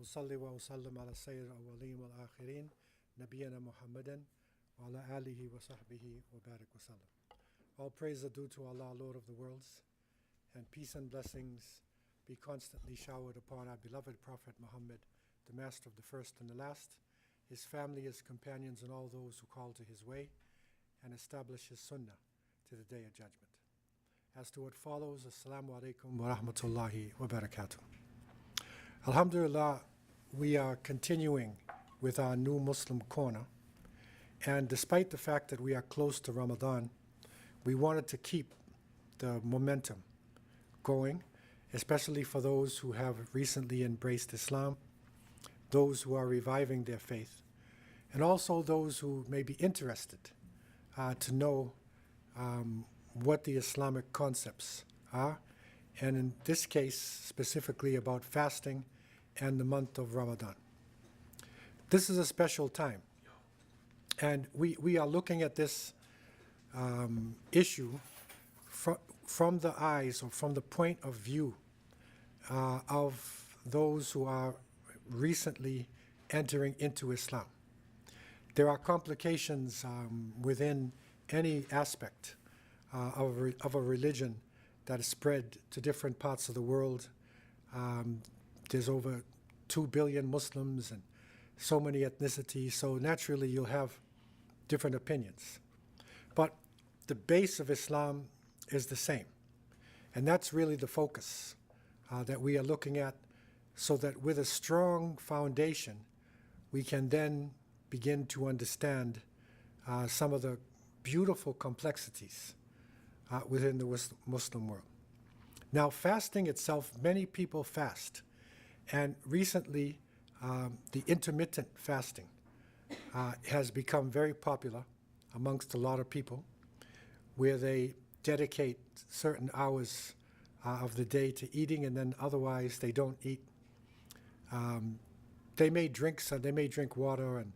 وأصلي وأسلم على سيد الأولين والآخرين نبينا محمدا وعلى آله وصحبه وبارك وسلم. All praise are due to Allah, Lord of the worlds, and peace and blessings be constantly showered upon our beloved Prophet Muhammad, the master of the first and the last, his family, his companions, and all those who call to his way and establish his sunnah to the day of judgment. As to what follows, Assalamu alaikum wa rahmatullahi wa barakatuh. Alhamdulillah, we are continuing with our new Muslim corner, and despite the fact that we are close to Ramadan, we wanted to keep the momentum going, especially for those who have recently embraced Islam, those who are reviving their faith, and also those who may be interested to know what the Islamic concepts are, and in this case specifically about fasting and the month of Ramadan. This is a special time, and we are looking at this issue from the eyes or from the point of view of those who are recently entering into Islam. There are complications within any aspect of a religion that is spread to different parts of the world. There's over 2 billion Muslims and so many ethnicities, so naturally you'll have different opinions. But the base of Islam is the same, and that's really the focus that we are looking at, so that with a strong foundation we can then begin to understand some of the beautiful complexities within the Muslim world. Now, fasting itself, many people fast, and recently the intermittent fasting has become very popular amongst a lot of people, where they dedicate certain hours of the day to eating, and then otherwise they don't eat. They may drink water, and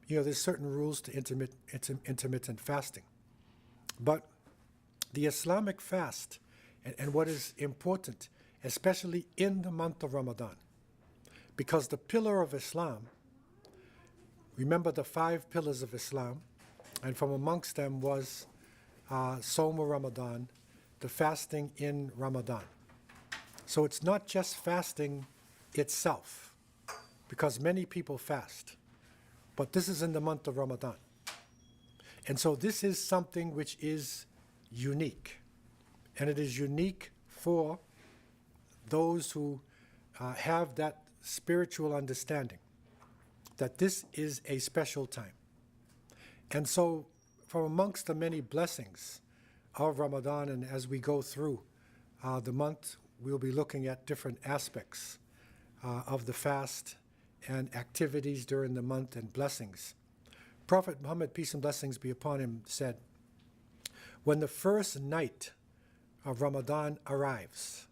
there's certain rules to intermittent fasting. But the Islamic fast, and what is important, especially in the month of Ramadan, because the pillar of Islam, remember the 5 pillars of Islam, and from amongst them was Sawm Ramadan, the fasting in Ramadan. So it's not just fasting itself, because many people fast, but this is in the month of Ramadan. And so this is something which is unique, and it is unique for those who have that spiritual understanding that this is a special time. And so from amongst the many blessings of Ramadan, and as we go through the month, we'll be looking at different aspects of the fast and activities during the month and blessings. Prophet Muhammad, peace and blessings be upon him, said, when the first night of Ramadan arrives,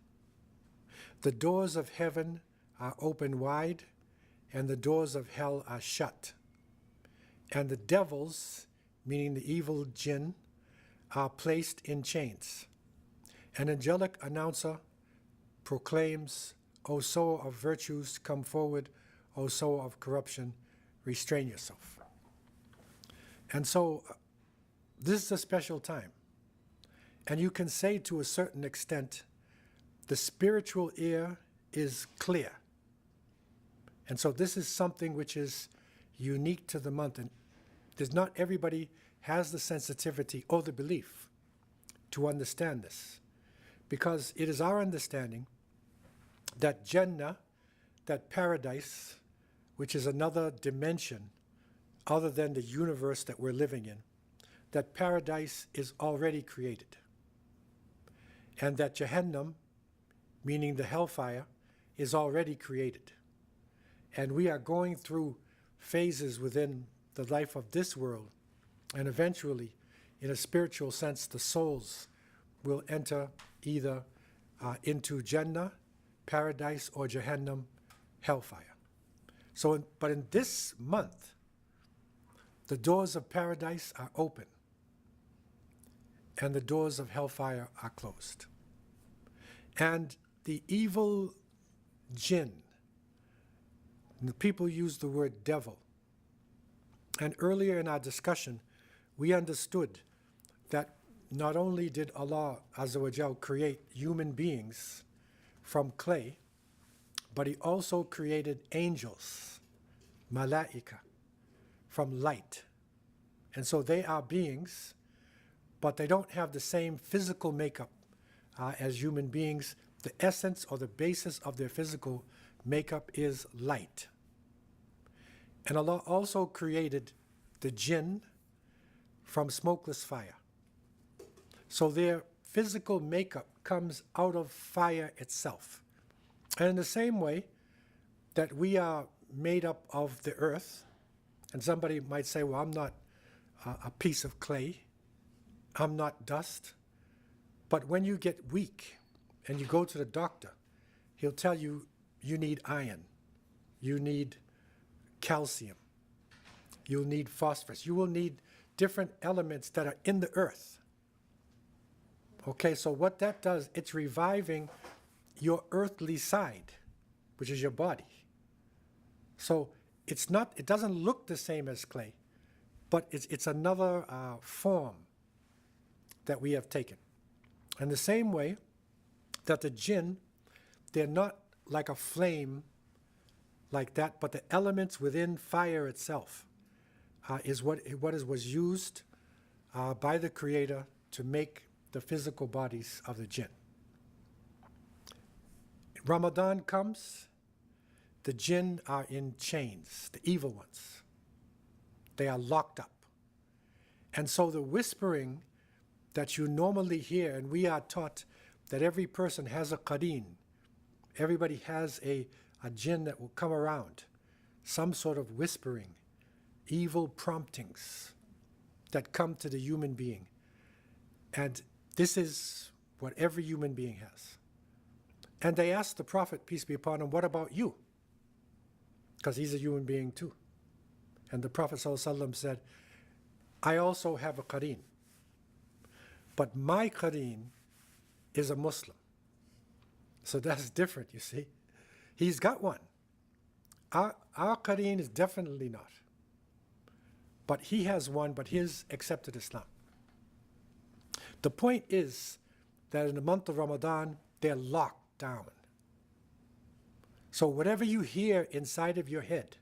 the doors of heaven are open wide, and the doors of hell are shut, and the devils, meaning the evil jinn, are placed in chains. An angelic announcer proclaims, O sower of virtues, come forward. O sower of corruption, restrain yourself. And so this is a special time. And you can say to a certain extent, the spiritual ear is clear. And so this is something which is unique to the month. And there's not everybody has the sensitivity or the belief to understand this. Because it is our understanding that Jannah, that paradise, which is another dimension other than the universe that we're living in, that paradise is already created. And that Jahannam, meaning the hellfire, is already created. And we are going through phases within the life of this world, and eventually, in a spiritual sense, the souls will enter either into Jannah, paradise, or Jahannam, hellfire. So, but in this month, the doors of paradise are open, and the doors of hellfire are closed. And the evil jinn And the people use the word devil. And earlier in our discussion, we understood that not only did Allah Azza wa Jal create human beings from clay, but He also created angels, malaika, from light. And so they are beings, but they don't have the same physical makeup as human beings. The essence or the basis of their physical makeup is light. And Allah also created the jinn from smokeless fire. So their physical makeup comes out of fire itself. And in the same way that we are made up of the earth, and somebody might say, well, I'm not a piece of clay, I'm not dust. But when you get weak and you go to the doctor, he'll tell you, you need iron, you need calcium, you'll need phosphorus, you will need different elements that are in the earth. Okay, so what that does, it's reviving your earthly side, which is your body. So it doesn't look the same as clay, but it's another form that we have taken. In the same way that the jinn, they're not like a flame like that, but the elements within fire itself is what was used by the Creator to make the physical bodies of the jinn. Ramadan comes, the jinn are in chains, the evil ones. They are locked up. And so the whispering that you normally hear, and we are taught that every person has a qareen. Everybody has a jinn that will come around, some sort of whispering, evil promptings that come to the human being. And this is what every human being has. And they asked the Prophet, peace be upon him, what about you? Because he's a human being too. And the Prophet ﷺ said, I also have a qareen. But my qareen is a Muslim. So that's different, you see. He's got one. Our qareen is definitely not. But he has one, but his accepted Islam. The point is that in the month of Ramadan, they're locked down. So whatever you hear inside of your head,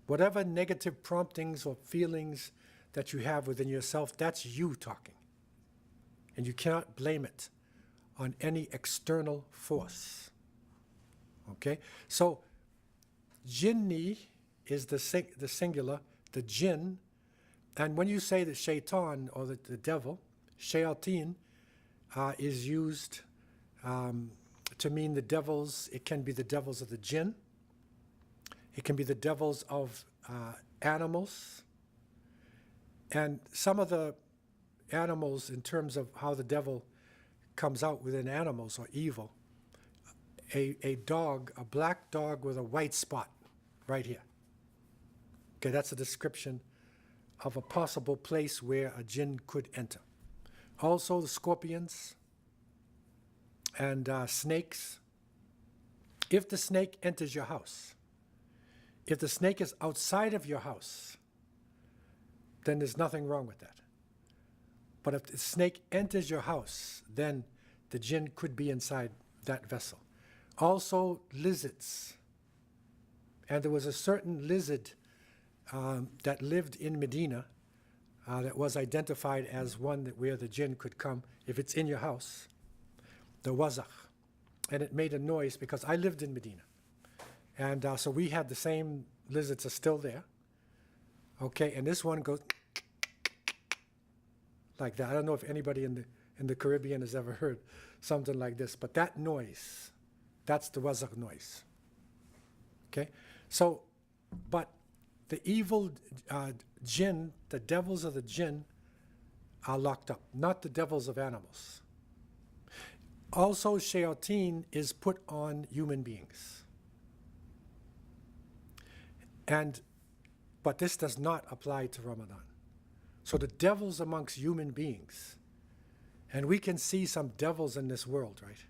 whatever negative promptings or feelings that you have within yourself, that's you talking. And you cannot blame it on any external force. Okay? So, jinni is the singular, the jinn. And when you say the shaitan or the devil, shayateen is used to mean the devils. It can be the devils of the jinn. It can be the devils of animals. And some of the animals, in terms of how the devil comes out within animals, are evil. A dog, a black dog with a white spot right here. Okay, that's a description of a possible place where a jinn could enter. Also the scorpions and snakes. If the snake enters your house, if the snake is outside of your house, then there's nothing wrong with that. But if the snake enters your house, then the jinn could be inside that vessel. Also lizards. And there was a certain lizard that lived in Medina that was identified as one where the jinn could come if it's in your house, the wazakh. And it made a noise because I lived in Medina. And so we had the same lizards are still there. Okay, and this one goes like that. I don't know if anybody in the Caribbean has ever heard something like this, but that noise, that's the wazakh noise. Okay, so, but the evil jinn, the devils of the jinn, are locked up, not the devils of animals. Also, shayateen is put on human beings. But this does not apply to Ramadan. So the devils amongst human beings, and we can see some devils in this world, right?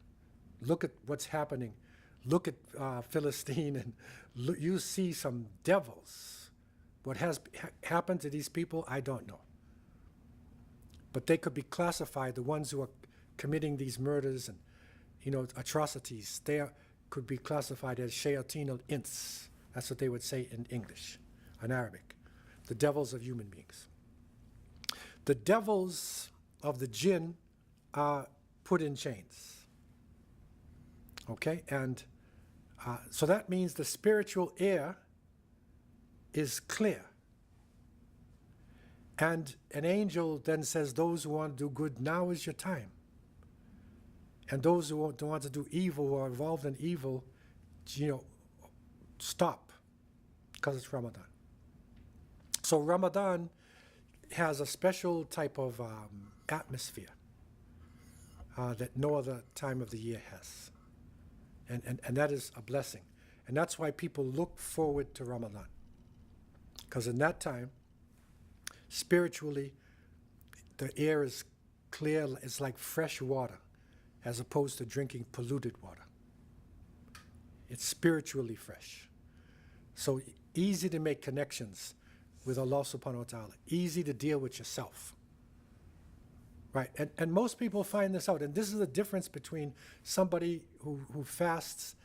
Look at what's happening. look at Philistine and you see some devils. What has happened to these people, I don't know. But they could be classified, the ones who are committing these murders and, atrocities, could be classified as shayateen al-ins. That's what they would say in English, in Arabic. The devils of human beings. The devils of the jinn are put in chains. Okay? And so that means the spiritual air is clear. And an angel then says, those who want to do good, now is your time. And those who want to do evil, who are involved in evil, stop, because it's Ramadan. So Ramadan has a special type of atmosphere that no other time of the year has. And that is a blessing. And that's why people look forward to Ramadan. Because in that time, spiritually, the air is clear, it's like fresh water, as opposed to drinking polluted water. It's spiritually fresh. So easy to make connections with Allah subhanahu wa ta'ala. Easy to deal with yourself. Right? And most people find this out. And this is the difference between somebody who fasts,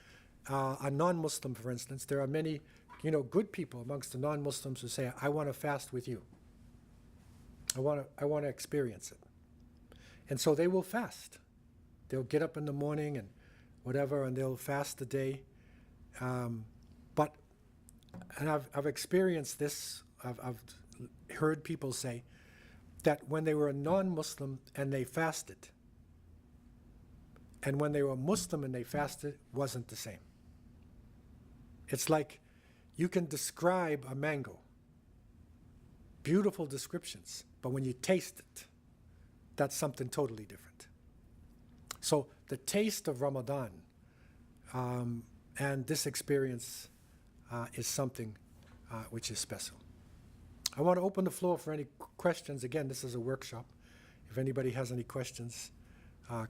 a non-Muslim, for instance. There are many, good people amongst the non-Muslims who say, I want to fast with you. I want to experience it. And so they will fast. They'll get up in the morning and whatever, and they'll fast the day. But I've experienced this. I've heard people say that when they were a non-Muslim and they fasted, and when they were Muslim and they fasted, wasn't the same. It's like you can describe a mango, beautiful descriptions, but when you taste it, that's something totally different. So the taste of Ramadan and this experience is something which is special. I want to open the floor for any questions. Again, this is a workshop. If anybody has any questions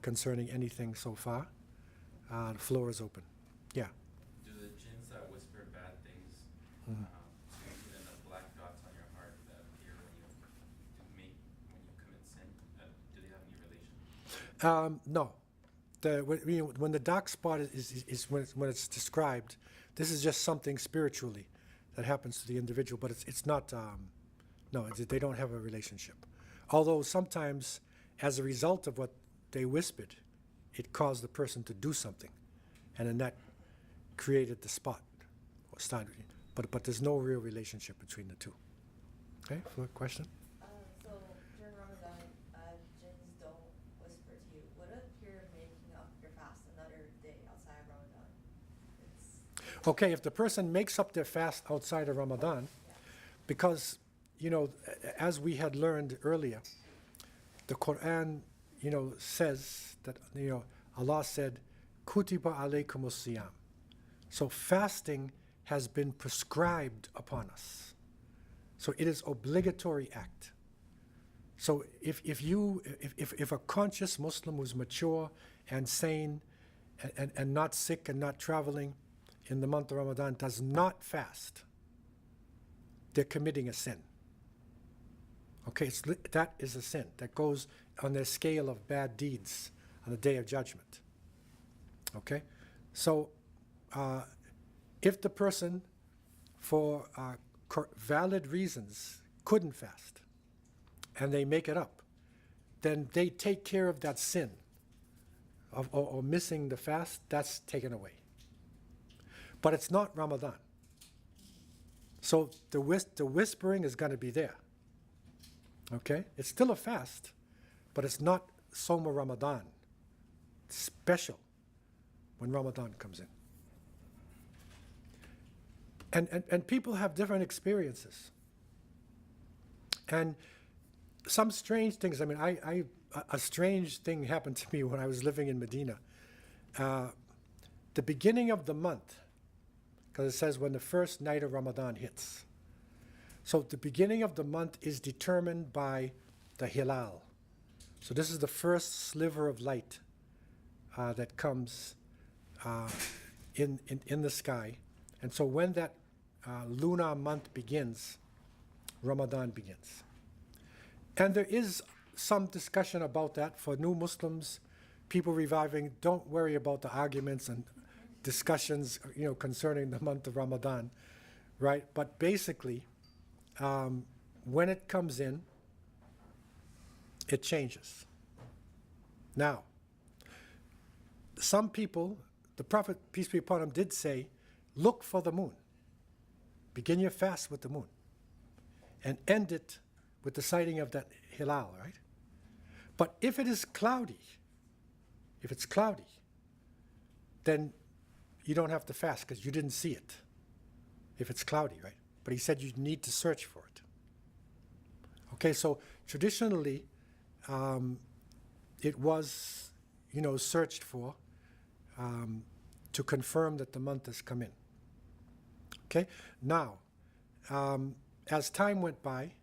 concerning anything so far, the floor is open. Yeah. Do the jinns that whisper bad things to you and the black dots on your heart that appear when you commit sin, do they have any relation? No. When the dark spot is when it's described, this is just something spiritually that happens to the individual, but it's not, they don't have a relationship. Although sometimes, as a result of what they whispered, it caused the person to do something, and then that created the spot. But there's no real relationship between the two. Okay, for a question? So during Ramadan, jinns don't whisper to you. What if you're making up your fast another day outside of Ramadan? Okay, if the person makes up their fast outside of Ramadan, because, as we had learned earlier, the Quran, says that, Allah said, Kutiba alaykumus siyam. So fasting has been prescribed upon us. So it is obligatory act. So if a conscious Muslim who's mature and sane and not sick and not traveling in the month of Ramadan does not fast, they're committing a sin. Okay, that is a sin that goes on their scale of bad deeds on the Day of Judgment. Okay, so if the person, for valid reasons, couldn't fast, and they make it up, then they take care of that sin or missing the fast. That's taken away. But it's not Ramadan. So the whispering is going to be there. Okay? It's still a fast, but it's not Soma Ramadan. It's special when Ramadan comes in. And people have different experiences. And some strange things. I mean, a strange thing happened to me when I was living in Medina. The beginning of the month, because it says when the first night of Ramadan hits. So the beginning of the month is determined by the hilal. So this is the first sliver of light that comes in the sky. And so when that lunar month begins, Ramadan begins. And there is some discussion about that for new Muslims, people reviving. Don't worry about the arguments and discussions, concerning the month of Ramadan, right? But basically, when it comes in, it changes. Now, some people, the Prophet, peace be upon him, did say, look for the moon. Begin your fast with the moon. And end it with the sighting of that hilal, right? But if it is cloudy, then you don't have to fast because you didn't see it. If it's cloudy, right? But he said you need to search for it. Okay, so traditionally, it was, searched for to confirm that the month has come in. Okay, now, as time went by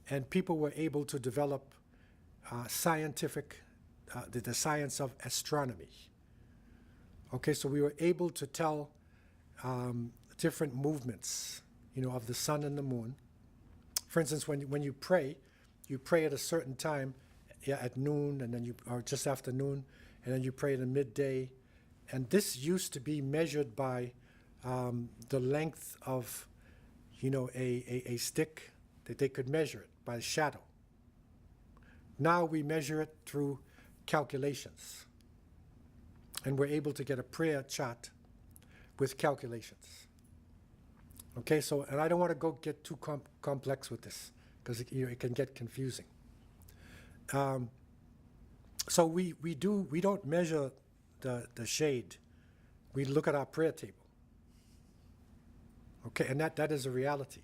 and people were able to develop scientific, the science of astronomy. Okay, so we were able to tell different movements, of the sun and the moon. For instance, when you pray at a certain time, at noon, and then or just after noon, and then you pray at midday. And this used to be measured by the length of, a stick, that they could measure it by the shadow. Now we measure it through calculations. And we're able to get a prayer chart with calculations. Okay, so, and I don't want to get too complex with this, because it can get confusing. So we don't measure the shade. We look at our prayer table. Okay, and that is a reality.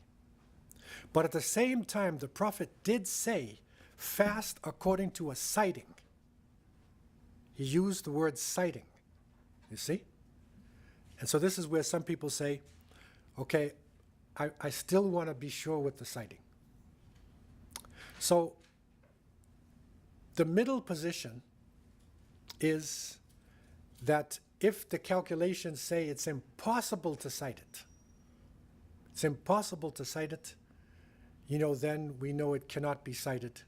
But at the same time, the Prophet did say, fast according to a sighting. He used the word sighting, you see? And so this is where some people say, okay, I still want to be sure with the sighting. So the middle position is that if the calculations say it's impossible to sight it, then we know it cannot be sighted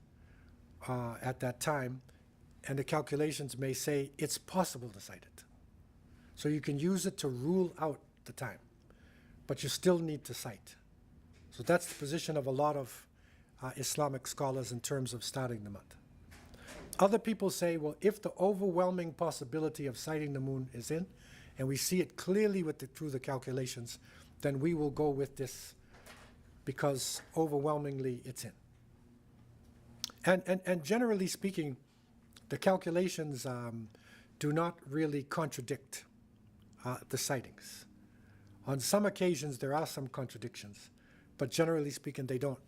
at that time. And the calculations may say it's possible to sight it. So you can use it to rule out the time, but you still need to sight. So that's the position of a lot of Islamic scholars in terms of starting the month. Other people say, well, if the overwhelming possibility of sighting the moon is in, and we see it clearly through the calculations, then we will go with this because overwhelmingly it's in. And generally speaking, the calculations do not really contradict the sightings. On some occasions, there are some contradictions, but generally speaking, they don't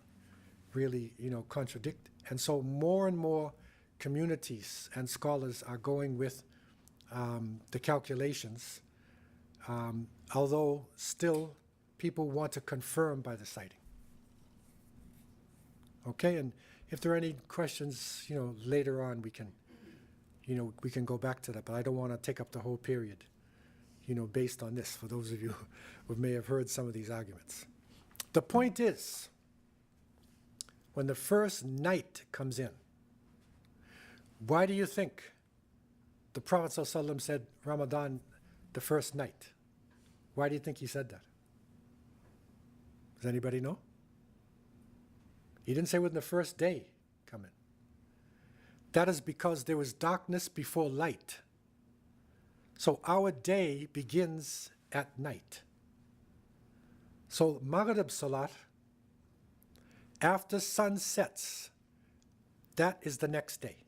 really, contradict. And so more and more communities and scholars are going with the calculations, although still people want to confirm by the sighting. Okay, and if there are any questions, later on we can go back to that, but I don't want to take up the whole period, based on this, for those of you who may have heard some of these arguments. The point is, when the first night comes in, why do you think the Prophet ﷺ said Ramadan the first night? Why do you think he said that? Does anybody know? He didn't say when the first day come in. That is because there was darkness before light. So our day begins at night. So Maghrib Salat, after sun sets, that is the next day.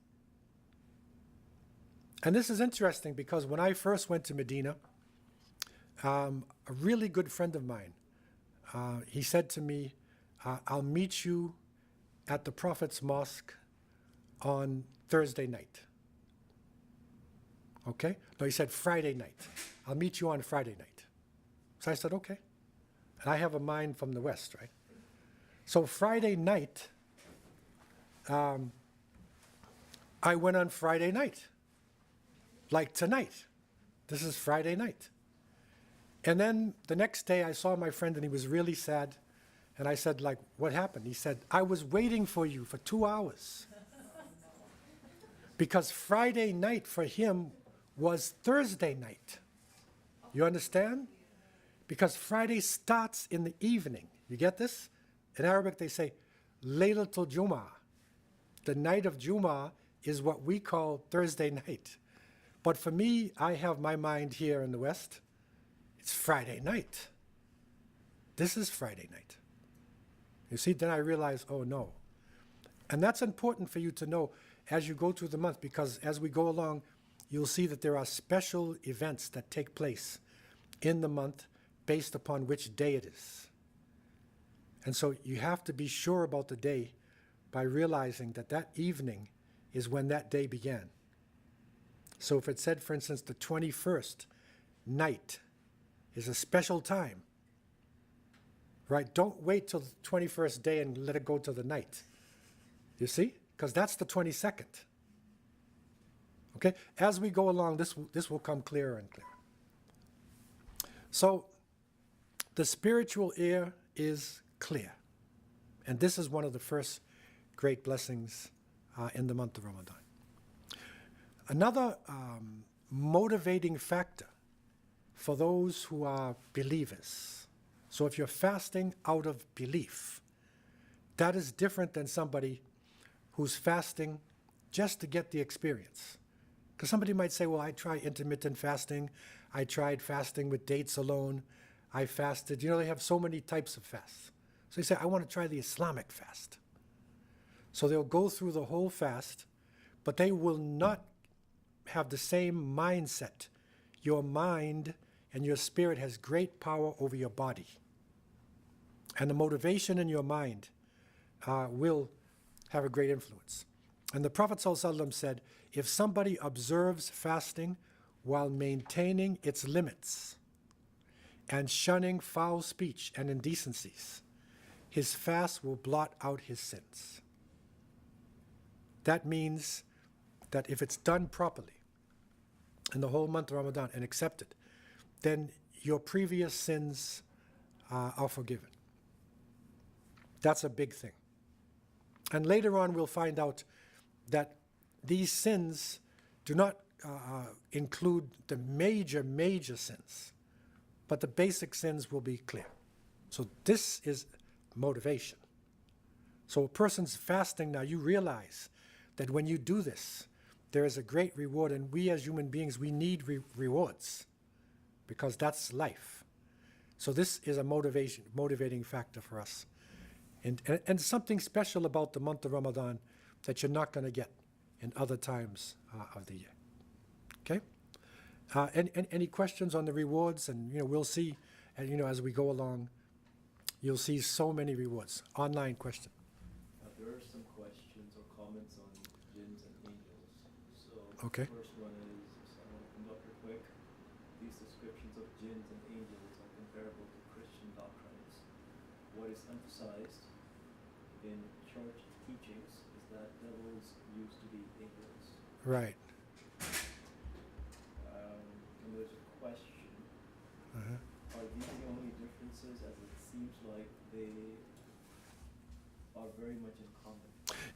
And this is interesting because when I first went to Medina, a really good friend of mine, he said to me, I'll meet you at the Prophet's Mosque on Thursday night. Okay? No, he said Friday night. I'll meet you on Friday night. So I said, okay. And I have a mind from the West, right? So Friday night, I went on Friday night. Like tonight. This is Friday night. And then the next day I saw my friend and he was really sad. And I said, like, what happened? He said, I was waiting for you for 2 hours. Because Friday night for him was Thursday night. You understand? Because Friday starts in the evening. You get this? In Arabic they say, Laylatul Jum'ah. The night of Jum'ah is what we call Thursday night. But for me, I have my mind here in the West. It's Friday night. This is Friday night. You see, then I realized, oh no. And that's important for you to know as you go through the month, because as we go along, you'll see that there are special events that take place in the month based upon which day it is. And so you have to be sure about the day by realizing that that evening is when that day began. So if it said, for instance, the 21st night is a special time, right? Don't wait till the 21st day and let it go to the night. You see? Because that's the 22nd. Okay? As we go along, this will come clearer and clearer. So the spiritual ear is clear. And this is one of the first great blessings in the month of Ramadan. Another motivating factor for those who are believers. So if you're fasting out of belief, that is different than somebody who's fasting just to get the experience. Because somebody might say, well, I tried intermittent fasting. I tried fasting with dates alone. I fasted. You know, they have so many types of fasts. So they say, I want to try the Islamic fast. So they'll go through the whole fast, but they will not have the same mindset. Your mind and your spirit has great power over your body. And the motivation in your mind will have a great influence. And the Prophet ﷺ said, if somebody observes fasting while maintaining its limits and shunning foul speech and indecencies, his fast will blot out his sins. That means that if it's done properly in the whole month of Ramadan and accepted, then your previous sins are forgiven. That's a big thing. And later on we'll find out that these sins do not include the major sins, but the basic sins will be clear. So this is motivation. So a person's fasting now, you realize that when you do this, there is a great reward, and we as human beings, we need rewards because that's life. So this is a motivating factor for us. And something special about the month of Ramadan that you're not going to get in other times of the year. Okay? Any questions on the rewards? And we'll see, and as we go along, you'll see so many rewards. Online question. There are some questions or comments on jinns and angels. So Okay. the first one is, Dr. Quick, these descriptions of jinns and angels are comparable to Christian doctrines. What is emphasized in church teachings is that devils used to be angels. Right. And there's a question, Uh-huh. are these the only differences, as it seems like they are very much in common?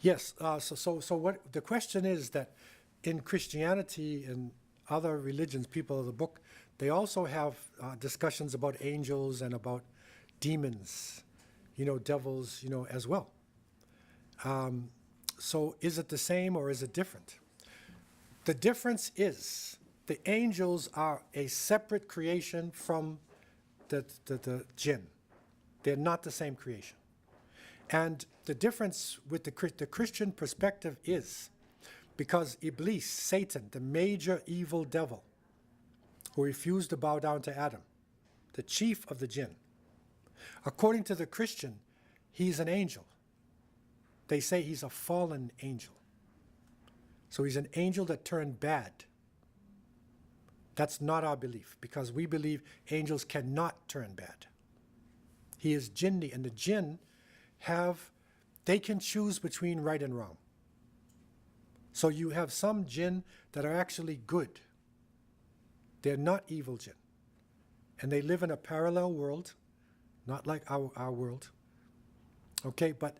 Yes. So what the question is that in Christianity and other religions, people of the book, they also have discussions about angels and about demons, devils, as well. So is it the same or is it different? The difference is the angels are a separate creation from the jinn. They're not the same creation. And the difference with the Christian perspective is because Iblis, Satan, the major evil devil who refused to bow down to Adam, the chief of the jinn, according to the Christian, he's an angel. They say he's a fallen angel. So he's an angel that turned bad. That's not our belief, because we believe angels cannot turn bad. He is jinni, and the jinn they can choose between right and wrong. So you have some jinn that are actually good. They're not evil jinn. and they live in a parallel world, not like our world. Okay, but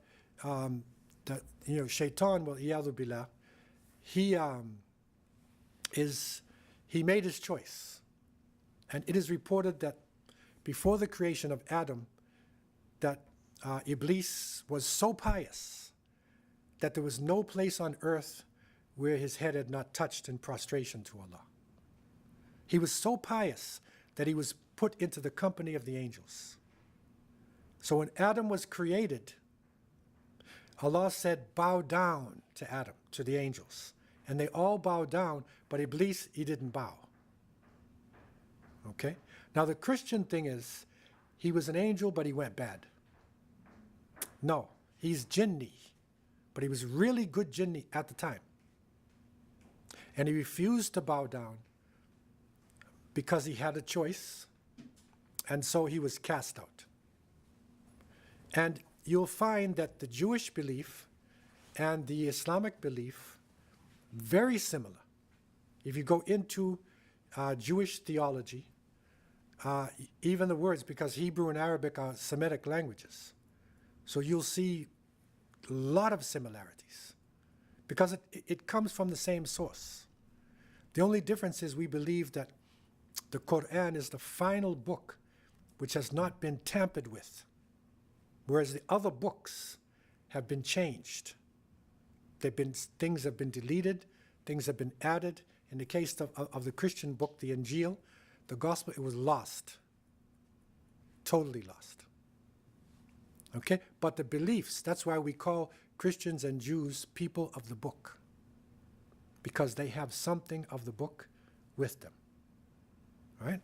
Shaitan, well, iyadhu billah, he made his choice. And it is reported that before the creation of Adam, that Iblis was so pious that there was no place on earth where his head had not touched in prostration to Allah. He was so pious that he was put into the company of the angels. So when Adam was created, Allah said, bow down to Adam, to the angels. And they all bowed down, but Iblis, he didn't bow. Okay? Now the Christian thing is, he was an angel, but he went bad. No, he's jinni, but he was really good jinni at the time. And he refused to bow down because he had a choice, and so he was cast out. And you'll find that the Jewish belief and the Islamic belief, very similar. If you go into Jewish theology, even the words, because Hebrew and Arabic are Semitic languages, so you'll see a lot of similarities, because it comes from the same source. The only difference is we believe that the Quran is the final book which has not been tampered with, whereas the other books have been changed. Things have been deleted, things have been added. In the case of the Christian book, the Injil, the Gospel, it was lost, totally lost. Okay, but the beliefs, that's why we call Christians and Jews people of the book, because they have something of the book with them. All right?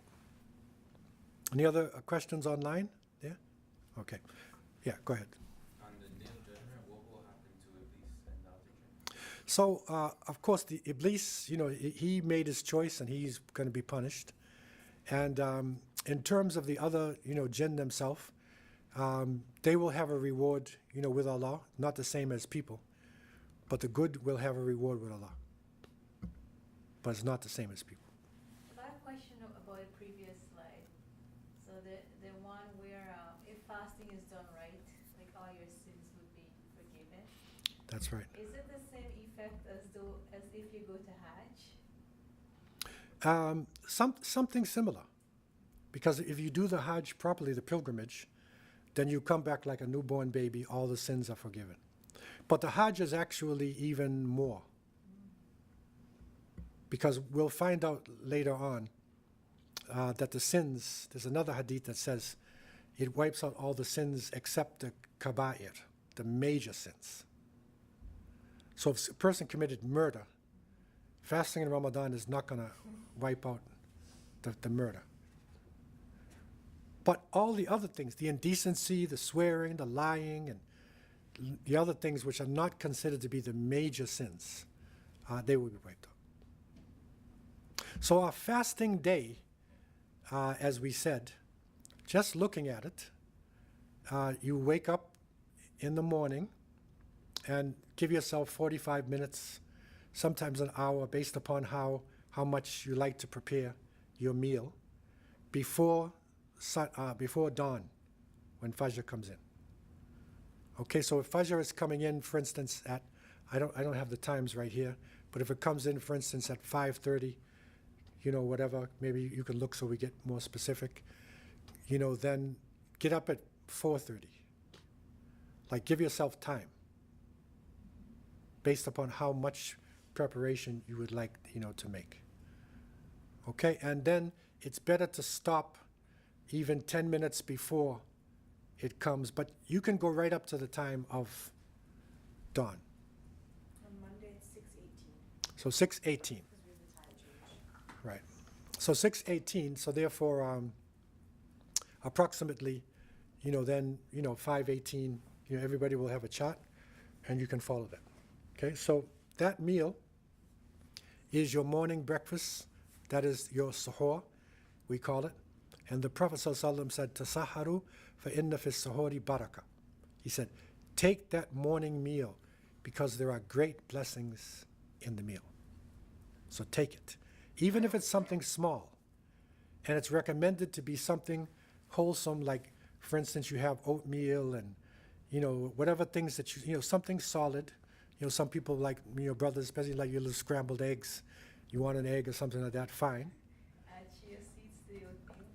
Any other questions online? Yeah? Okay. Yeah, go ahead. On the day of judgment, what will happen to Iblis and the other jinn? So, of course, the Iblis, he made his choice and he's going to be punished. And in terms of the other, jinn themselves, they will have a reward, with Allah, not the same as people, but the good will have a reward with Allah. But it's not the same as people. I have a question about a previous slide. So the one where if fasting is done right, like all your sins would be forgiven. That's right. Is it the same effect as if you go to Hajj? Something similar. Because if you do the Hajj properly, the pilgrimage, then you come back like a newborn baby, all the sins are forgiven. But the Hajj is actually even more. Because we'll find out later on that the sins, there's another hadith that says it wipes out all the sins except the kaba'ir, the major sins. So if a person committed murder, fasting in Ramadan is not going to wipe out the murder. But all the other things, the indecency, the swearing, the lying, and the other things which are not considered to be the major sins, they will be wiped out. So our fasting day, as we said, just looking at it, you wake up in the morning and give yourself 45 minutes, sometimes an hour, based upon how much you like to prepare your meal, before dawn, when Fajr comes in. Okay, so if Fajr is coming in, for instance, at, I don't have the times right here, but if it comes in, for instance, at 5:30, whatever, maybe you can look so we get more specific, then get up at 4:30. Like, give yourself time, based upon how much preparation you would like, to make. Okay, and then it's better to stop even 10 minutes before it comes, but you can go right up to the time of dawn. On Monday it's 6:18. So 6:18. Because we have the time change. Right. So 6:18, so therefore approximately, then, 5:18, everybody will have a chat and you can follow that. Okay, so that meal is your morning breakfast. That is your suhoor, we call it. And the Prophet ﷺ said, Tasaharu fa inna fi suhoori baraka. He said, take that morning meal because there are great blessings in the meal. So take it. Even if it's something small, And it's recommended to be something wholesome, like, for instance, you have oatmeal and, whatever things that something solid. Some people like, brothers, especially like your little scrambled eggs. You want an egg or something like that, fine. Add chia seeds to the oatmeal.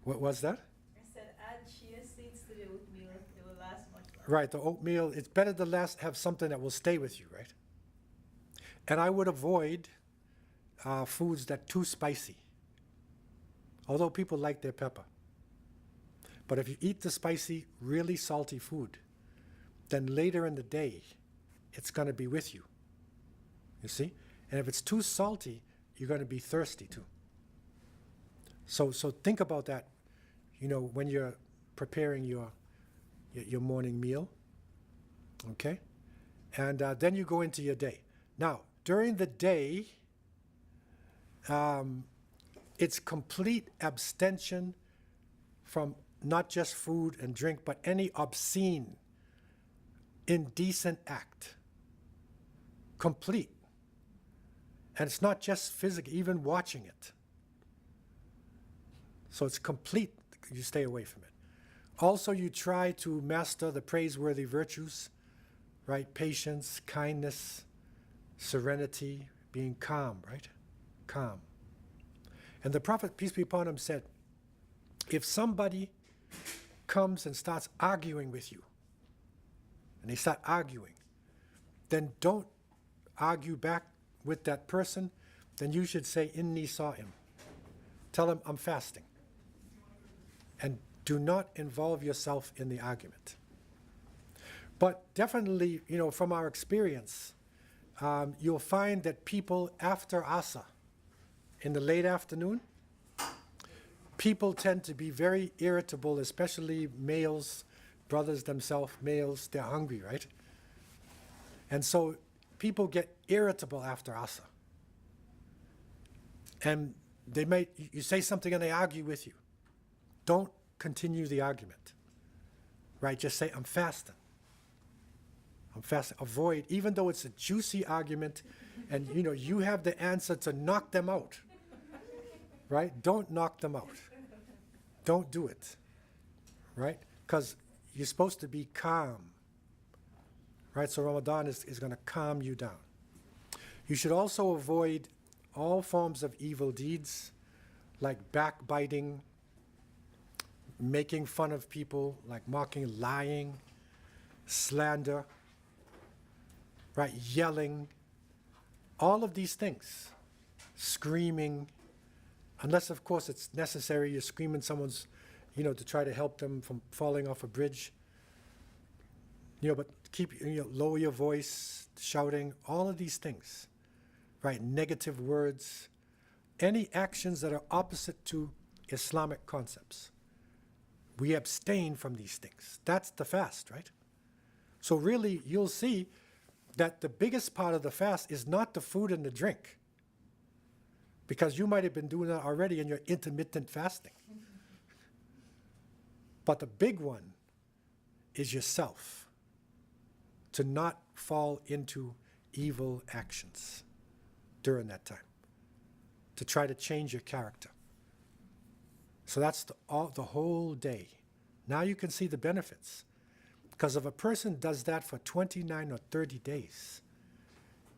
What was that? I said add chia seeds to the oatmeal. It will last much longer. Right, the oatmeal, it's better to have something that will stay with you, right? And I would avoid foods that are too spicy. Although people like their pepper. But if you eat the spicy, really salty food, then later in the day, it's going to be with you. You see? And if it's too salty, you're going to be thirsty too. So think about that, when you're preparing your morning meal. Okay? And then you go into your day. Now, during the day, it's complete abstention from not just food and drink, but any obscene, indecent act. Complete. And it's not just physical, even watching it. So it's complete. You stay away from it. Also, you try to master the praiseworthy virtues, right? Patience, kindness, serenity, being calm, right? Calm. And the Prophet, peace be upon him, said, if somebody comes and starts arguing with you, and they start arguing, then don't argue back with that person. Then you should say, Inni sa'im. Tell him, I'm fasting. And do not involve yourself in the argument. But definitely, from our experience, you'll find that people after Asr, in the late afternoon, people tend to be very irritable, especially males, brothers themselves, males, they're hungry, right? And so people get irritable after Asr. And you say something and they argue with you. Don't continue the argument, right? Just say, I'm fasting. I'm fasting. Avoid, even though it's a juicy argument and you have the answer to knock them out, right? Don't knock them out. Don't do it, right? Because you're supposed to be calm, right? So Ramadan is going to calm you down. You should also avoid all forms of evil deeds, like backbiting, making fun of people, like mocking, lying, slander, right? Yelling, all of these things, screaming, unless of course it's necessary, you're screaming someone's, to try to help them from falling off a bridge. But keep, lower your voice, shouting, all of these things, right? Negative words, any actions that are opposite to Islamic concepts. We abstain from these things. That's the fast, right? So really, you'll see that the biggest part of the fast is not the food and the drink, because you might have been doing that already in your intermittent fasting. But the big one is yourself, to not fall into evil actions during that time, to try to change your character. So that's the whole day. Now you can see the benefits. Because if a person does that for 29 or 30 days,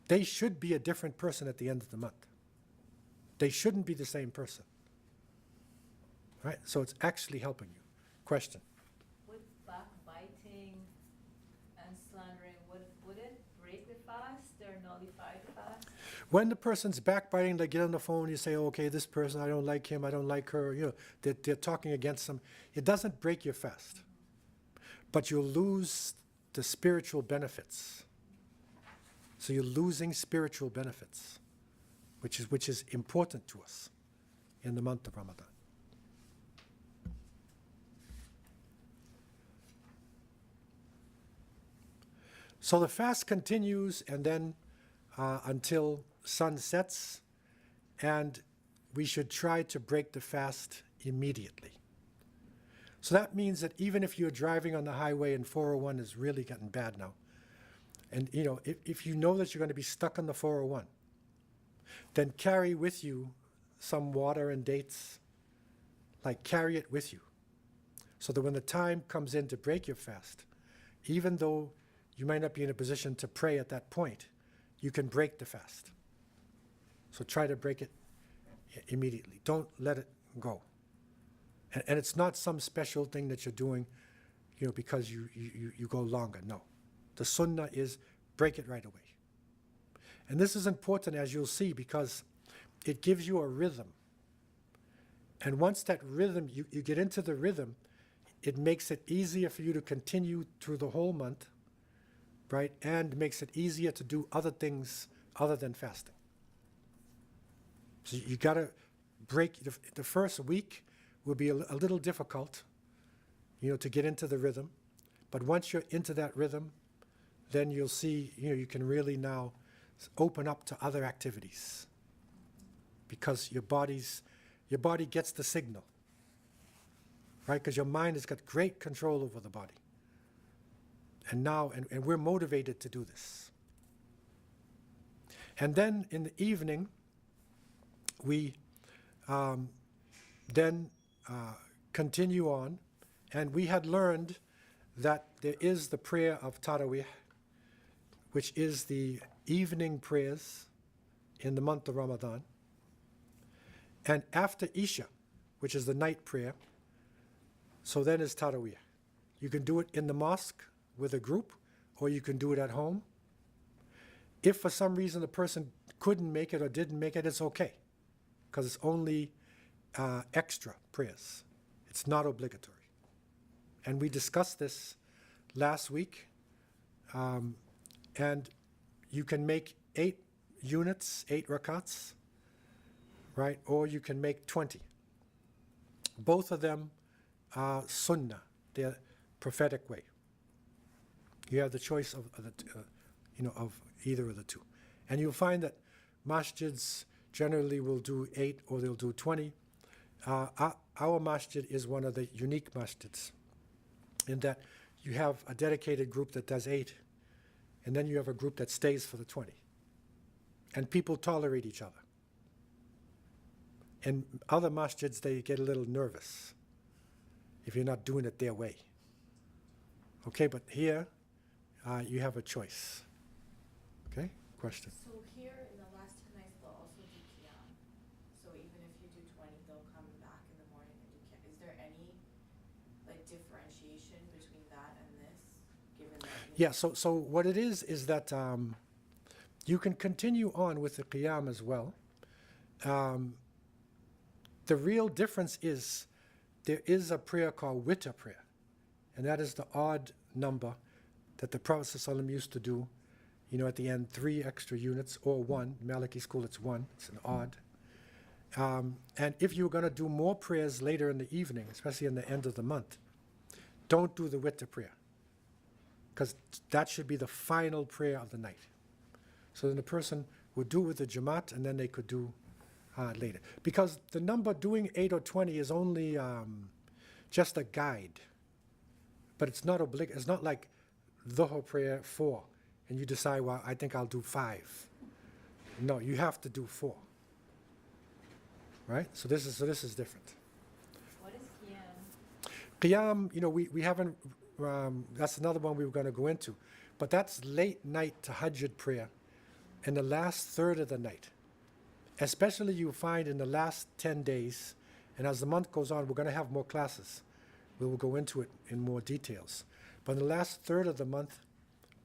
they should be a different person at the end of the month. They shouldn't be the same person. Right? So it's actually helping you. Question. With backbiting and slandering, would it break the fast or nullify the fast? When the person's backbiting, they get on the phone, you say, okay, this person, I don't like him, I don't like her, they're talking against them. It doesn't break your fast. But you'll lose the spiritual benefits. So you're losing spiritual benefits, which is important to us in the month of Ramadan. So the fast continues, and then until sun sets, and we should try to break the fast immediately. So that means that even if you're driving on the highway and 401 is really getting bad now, and if you know that you're going to be stuck on the 401, then carry with you some water and dates, like carry it with you, so that when the time comes in to break your fast, even though you might not be in a position to pray at that point, you can break the fast. So try to break it immediately. Don't let it go. And it's not some special thing that you're doing, because you go longer. No. The sunnah is break it right away. And this is important, as you'll see, because it gives you a rhythm. And once that rhythm, you get into the rhythm, it makes it easier for you to continue through the whole month, right? And makes it easier to do other things other than fasting. So you got to break, the first week will be a little difficult, to get into the rhythm. But once you're into that rhythm, then you'll see, you can really now open up to other activities, because your body gets the signal, right? Because your mind has got great control over the body. And now, and we're motivated to do this. And then in the evening, we then continue on, and we had learned that there is the prayer of Taraweeh, which is the evening prayers in the month of Ramadan. And after Isha, which is the night prayer, so then is Taraweeh. You can do it in the mosque with a group, or you can do it at home. If for some reason the person couldn't make it or didn't make it, it's okay, because it's only extra prayers. It's not obligatory. And we discussed this last week. And you can make 8 units, 8 rakats, right? Or you can make 20. Both of them are sunnah. They're prophetic way. You have the choice of either of the two. And you'll find that masjids generally will do 8 or they'll do 20. Our masjid is one of the unique masjids, in that you have a dedicated group that does 8, and then you have a group that stays for the 20. And people tolerate each other. In other masjids, they get a little nervous if you're not doing it their way. Okay, but here you have a choice. Okay, question? So here in the last 10 nights, they'll also do qiyam. So even if you do 20, they'll come back in the morning and do qiyam. Is there any differentiation between that and this, given that? Yeah, so what it is that you can continue on with the qiyam as well. The real difference is there is a prayer called witr prayer, and that is the odd number that the Prophet ﷺ used to do, at the end, 3 extra units or 1. Maliki school, it's 1. It's an odd. And if you're going to do more prayers later in the evening, especially in the end of the month, don't do the witr prayer, because that should be the final prayer of the night. So then the person would do it with the Jamaat, and then they could do later. Because the number doing 8 or 20 is only just a guide, but it's not it's not like Dhuhr prayer 4, and you decide, well, I think I'll do 5. No, you have to do 4. Right? So this is different. What is qiyam? Qiyam, we haven't, that's another one we were going to go into, but that's late night tahajjud prayer in the last third of the night. Especially you find in the last 10 days, and as the month goes on, we're going to have more classes. We will go into it in more details. But in the last third of the month,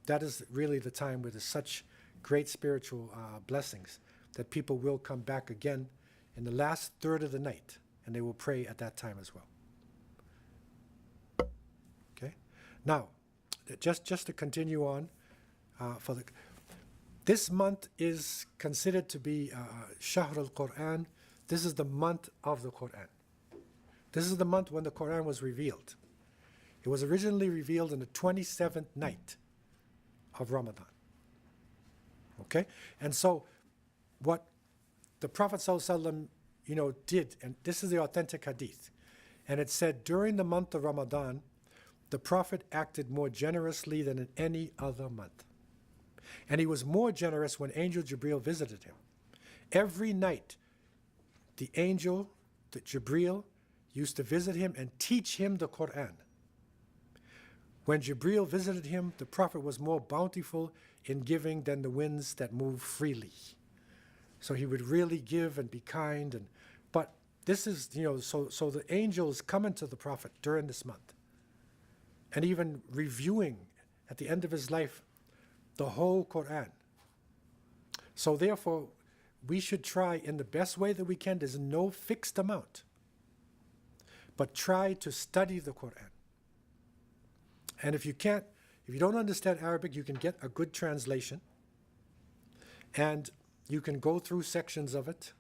that is really the time where there's such great spiritual blessings that people will come back again in the last third of the night, and they will pray at that time as well. Okay? Now, just to continue on, this month is considered to be Shahr al-Quran. This is the month of the Quran. This is the month when the Quran was revealed. It was originally revealed in the 27th night of Ramadan. Okay? And so what the Prophet ﷺ, did, and this is the authentic hadith, and it said during the month of Ramadan, the Prophet acted more generously than in any other month. And he was more generous when Angel Jibreel visited him. Every night, the angel, the Jibreel, used to visit him and teach him the Quran. When Jibreel visited him, the Prophet was more bountiful in giving than the winds that move freely. So he would really give and be kind. But this is, so the angels coming to the Prophet during this month and even reviewing at the end of his life the whole Quran. So therefore, we should try in the best way that we can. There's no fixed amount. But try to study the Quran. And if you don't understand Arabic, you can get a good translation. And you can go through sections of it.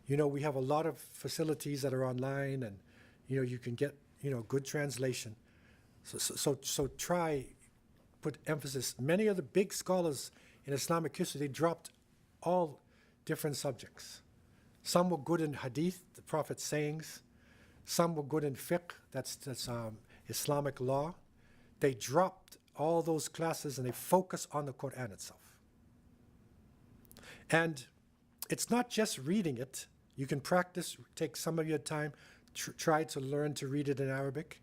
We have a lot of facilities that are online, and you can get good translation. So try, put emphasis. Many of the big scholars in Islamic history, they dropped all different subjects. Some were good in hadith, the Prophet's sayings. Some were good in fiqh, that's Islamic law. They dropped all those classes and they focus on the Quran itself. And it's not just reading it. You can practice, take some of your time, try to learn to read it in Arabic.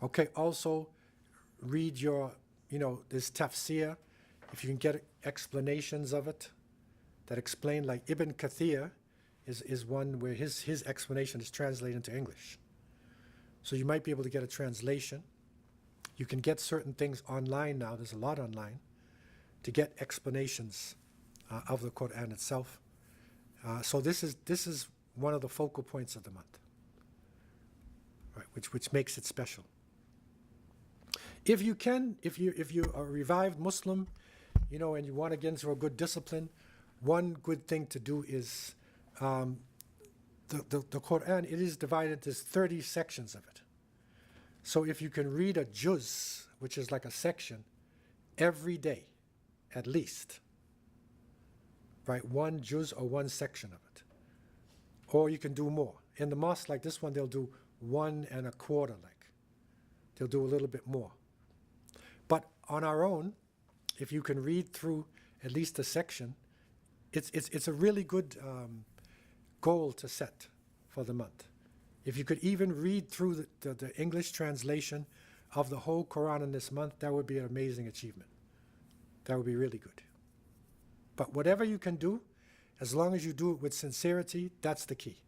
Okay, also read your, this tafsir, if you can get explanations of it that explain, like Ibn Kathir is one where his explanation is translated into English. So you might be able to get a translation. You can get certain things online now, there's a lot online, to get explanations of the Quran itself. So this is one of the focal points of the month, right? Which makes it special. If you are a revived Muslim, and you want to get into a good discipline, one good thing to do is the Quran. It is divided. There's 30 sections of it. So if you can read a juz, which is like a section, every day, at least, right? One juz or one section of it. Or you can do more. In the mosque like this one, they'll do 1 1/4, they'll do a little bit more. But on our own, if you can read through at least a section, it's a really good goal to set for the month. If you could even read through the English translation of the whole Quran in this month, that would be an amazing achievement. That would be really good. But whatever you can do, as long as you do it with sincerity, that's the key.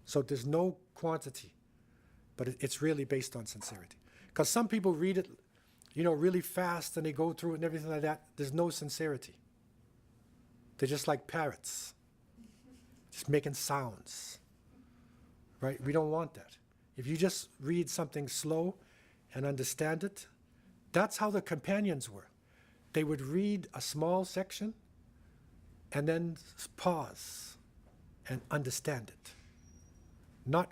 So there's no quantity, but it's really based on sincerity. Because some people read it, really fast, and they go through it and everything like that. There's no sincerity. They're just like parrots, just making sounds, right? We don't want that. If you just read something slow and understand it, that's how the companions were. They would read a small section and then pause and understand it. Not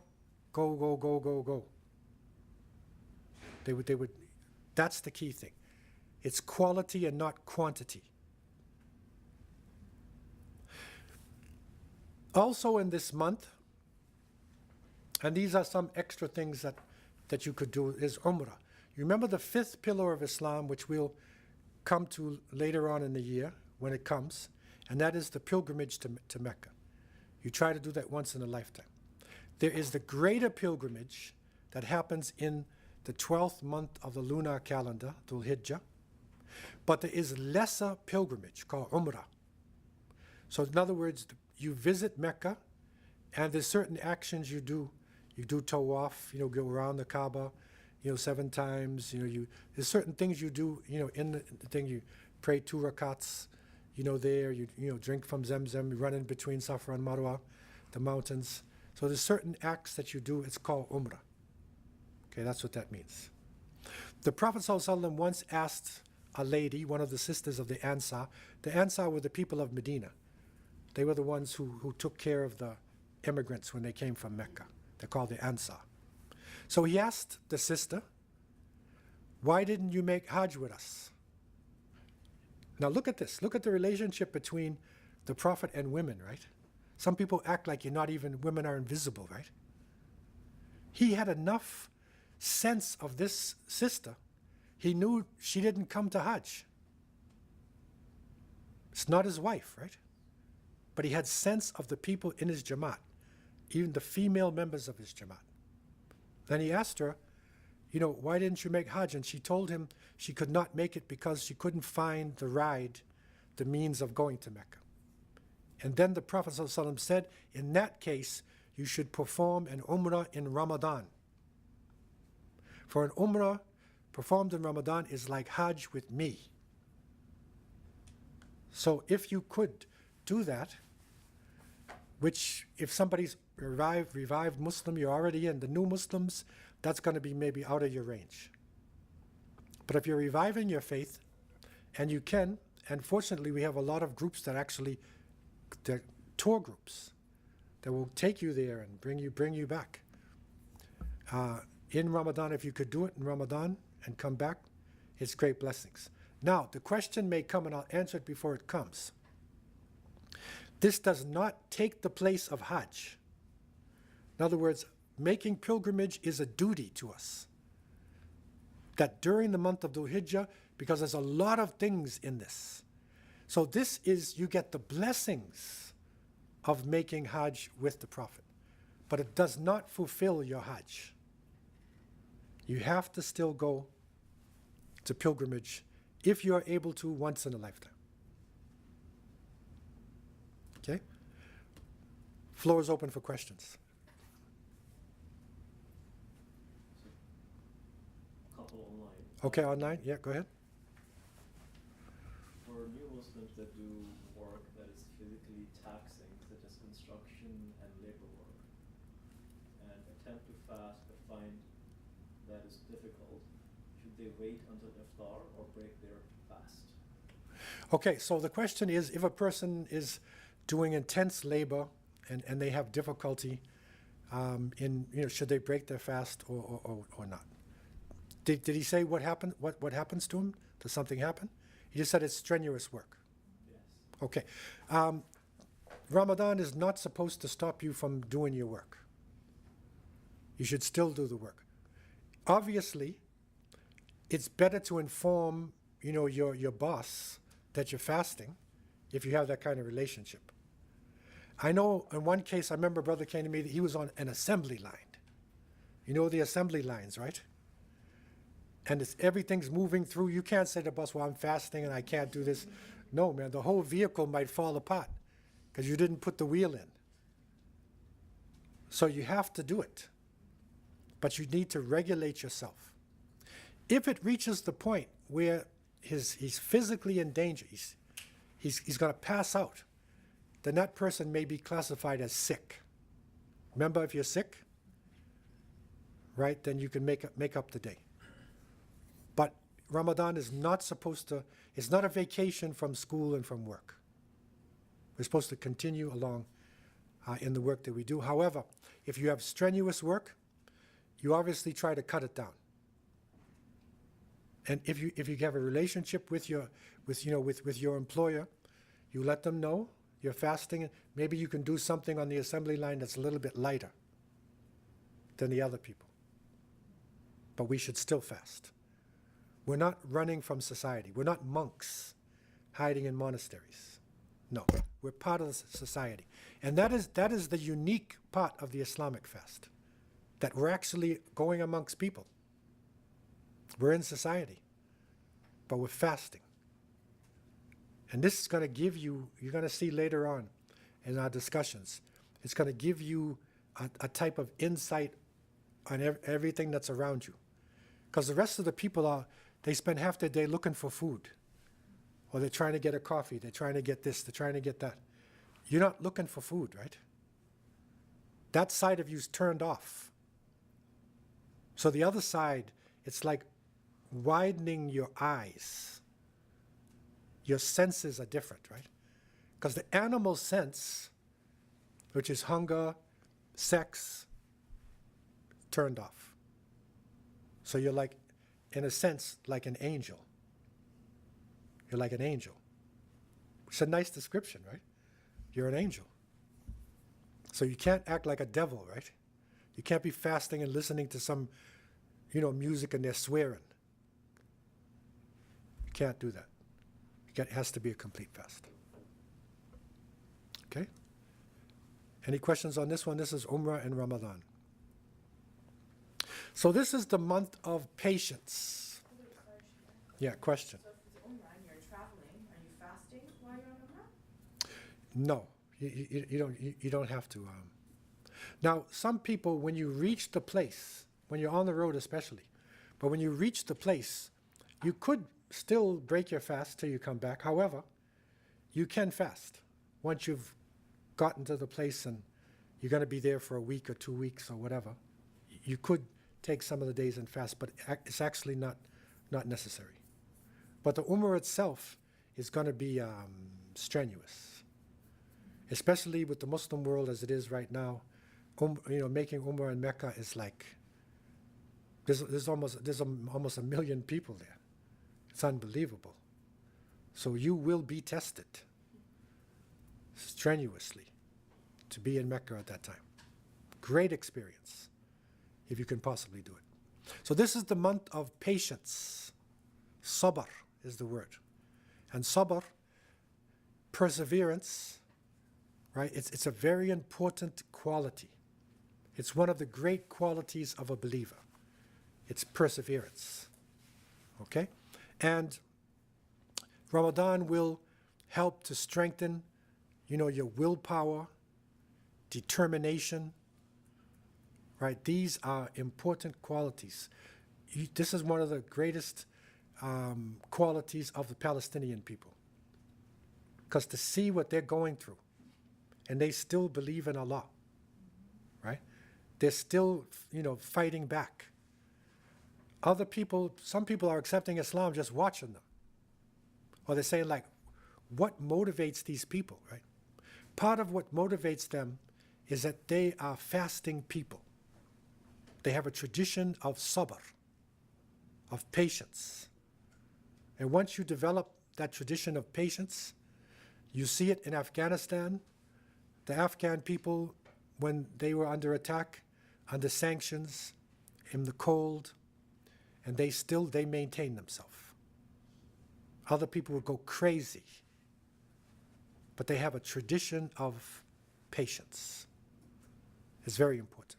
go, go, go, go, go. They would, that's the key thing. It's quality and not quantity. Also in this month, and these are some extra things that you could do, is Umrah. You remember the 5th pillar of Islam, which we'll come to later on in the year when it comes, and that is the pilgrimage to Mecca. You try to do that once in a lifetime. There is the greater pilgrimage that happens in the 12th month of the lunar calendar, Dhul Hijjah, but there is lesser pilgrimage called Umrah. So in other words, you visit Mecca, and there's certain actions you do. You do tawaf, go around the Kaaba, 7 times. There's certain things you do, in the thing. You pray 2 rakats, there. You drink from Zemzem. You run in between Safa and Marwa, the mountains. So there's certain acts that you do. It's called Umrah. Okay, that's what that means. The Prophet ﷺ once asked a lady, one of the sisters of the Ansar. The Ansar were the people of Medina. They were the ones who took care of the immigrants when they came from Mecca. They're called the Ansar. So he asked the sister, why didn't you make Hajj with us? Now look at this. Look at the relationship between the Prophet and women, right? Some people act like women are invisible, right? He had enough sense of this sister. He knew she didn't come to Hajj. It's not his wife, right? But he had sense of the people in his Jamaat, even the female members of his Jamaat. Then he asked her, why didn't you make Hajj? And she told him she could not make it because she couldn't find the means of going to Mecca. And then the Prophet ﷺ said, in that case, you should perform an Umrah in Ramadan. For an Umrah performed in Ramadan is like Hajj with me. So if you could do that, which if somebody's revived Muslim, you're already in. The new Muslims, that's going to be maybe out of your range. But if you're reviving your faith, and you can, and fortunately we have a lot of groups that actually, they're tour groups, that will take you there and bring you back. In Ramadan, if you could do it in Ramadan and come back, it's great blessings. Now, the question may come, and I'll answer it before it comes. This does not take the place of Hajj. In other words, making pilgrimage is a duty to us. That during the month of Dhul Hijjah, because there's a lot of things in this. So this is, you get the blessings of making Hajj with the Prophet. But it does not fulfill your Hajj. You have to still go to pilgrimage if you are able to once in a lifetime. Okay? Floor is open for questions. Couple online. Okay, online? Yeah, go ahead. For new Muslims that do work that is physically taxing, such as construction and labor work, and attempt to fast but find that is difficult, should they wait until iftar or break their fast? Okay, so the question is, if a person is doing intense labor and they have difficulty should they break their fast or not? Did he say what happened? What happens to him? Does something happen? He just said it's strenuous work. Yes. Okay. Ramadan is not supposed to stop you from doing your work. You should still do the work. Obviously, it's better to inform, your boss that you're fasting if you have that kind of relationship. I know in one case, I remember a brother came to me that he was on an assembly line. You know the assembly lines, right? And everything's moving through. You can't say to the boss, well, I'm fasting and I can't do this. No, man, the whole vehicle might fall apart because you didn't put the wheel in. So you have to do it. But you need to regulate yourself. If it reaches the point where he's physically in danger, he's going to pass out, then that person may be classified as sick. Remember, if you're sick, right, then you can make up the day. But Ramadan is not supposed to, it's not a vacation from school and from work. We're supposed to continue along in the work that we do. However, if you have strenuous work, you obviously try to cut it down. And if you have a relationship with your employer, you let them know you're fasting. Maybe you can do something on the assembly line that's a little bit lighter than the other people. But we should still fast. We're not running from society. We're not monks hiding in monasteries. No, we're part of the society. And that is the unique part of the Islamic fast, that we're actually going amongst people. We're in society, but we're fasting. And this is going to give you, you're going to see later on in our discussions, it's going to give you a type of insight on everything that's around you. Because the rest of the people they spend half their day looking for food. Or they're trying to get a coffee, they're trying to get this, they're trying to get that. You're not looking for food, right? That side of you's turned off. So the other side, it's like widening your eyes. Your senses are different, right? Because the animal sense, which is hunger, sex, turned off. So you're like, in a sense, like an angel. You're like an angel. It's a nice description, right? You're an angel. So you can't act like a devil, right? You can't be fasting and listening to some, music and they're swearing. You can't do that. It has to be a complete fast. Okay? Any questions on this one? This is Umrah and Ramadan. So this is the month of patience. Yeah, question. So if it's Umrah and you're traveling, are you fasting while you're on Umrah? No, you don't have to. Now, some people, when you reach the place, when you're on the road especially, but when you reach the place, you could still break your fast till you come back. However, you can fast once you've gotten to the place and you're going to be there for a week or 2 weeks or whatever. You could take some of the days and fast, but it's actually not necessary. But the Umrah itself is going to be strenuous, especially with the Muslim world as it is right now. Making Umrah in Mecca is like there's almost a million people there. It's unbelievable. So you will be tested strenuously to be in Mecca at that time. Great experience, if you can possibly do it. So this is the month of patience. Sabr is the word. And sabr, perseverance, right? It's a very important quality. It's one of the great qualities of a believer. It's perseverance. Okay? And Ramadan will help to strengthen, your willpower, determination, right? These are important qualities. This is one of the greatest qualities of the Palestinian people. Because to see what they're going through, and they still believe in Allah, right? They're still, fighting back. Some people are accepting Islam just watching them. Or they're saying, like, what motivates these people, right? Part of what motivates them is that they are fasting people. They have a tradition of sabr, of patience. And once you develop that tradition of patience, you see it in Afghanistan. The Afghan people, when they were under attack, under sanctions, in the cold, and they maintain themselves. Other people would go crazy, but they have a tradition of patience. It's very important.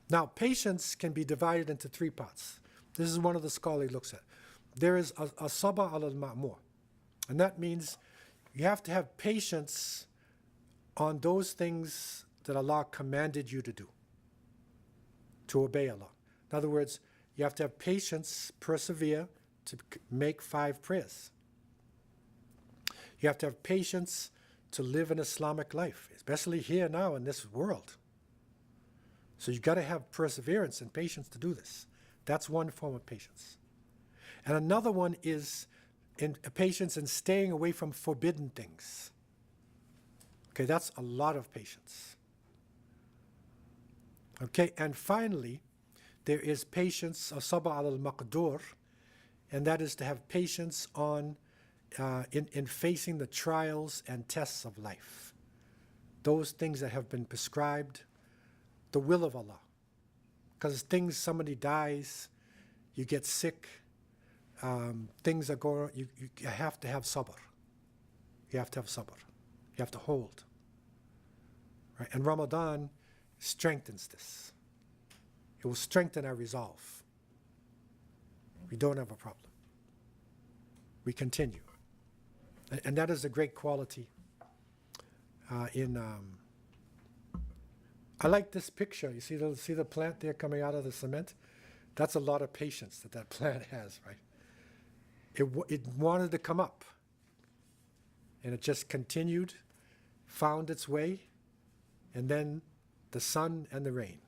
Now, patience can be divided into 3 parts. This is one of the scholarly looks at. There is a sabr al-ma'mur, and that means you have to have patience on those things that Allah commanded you to do, to obey Allah. In other words, you have to have patience, persevere to make 5 prayers. You have to have patience to live an Islamic life, especially here now in this world. So you've got to have perseverance and patience to do this. That's one form of patience. And another one is patience in staying away from forbidden things. Okay, that's a lot of patience. Okay, and finally, there is patience, sabr al-maqdur, and that is to have patience in facing the trials and tests of life. Those things that have been prescribed, the will of Allah. Because somebody dies, you get sick, things are going, you have to have sabr. You have to have sabr. You have to hold. Right? And Ramadan strengthens this. It will strengthen our resolve. We don't have a problem. We continue. And that is a great quality I like this picture. You see the plant there coming out of the cement? That's a lot of patience that plant has, right? It wanted to come up. And it just continued, found its way, and then the sun and the rain.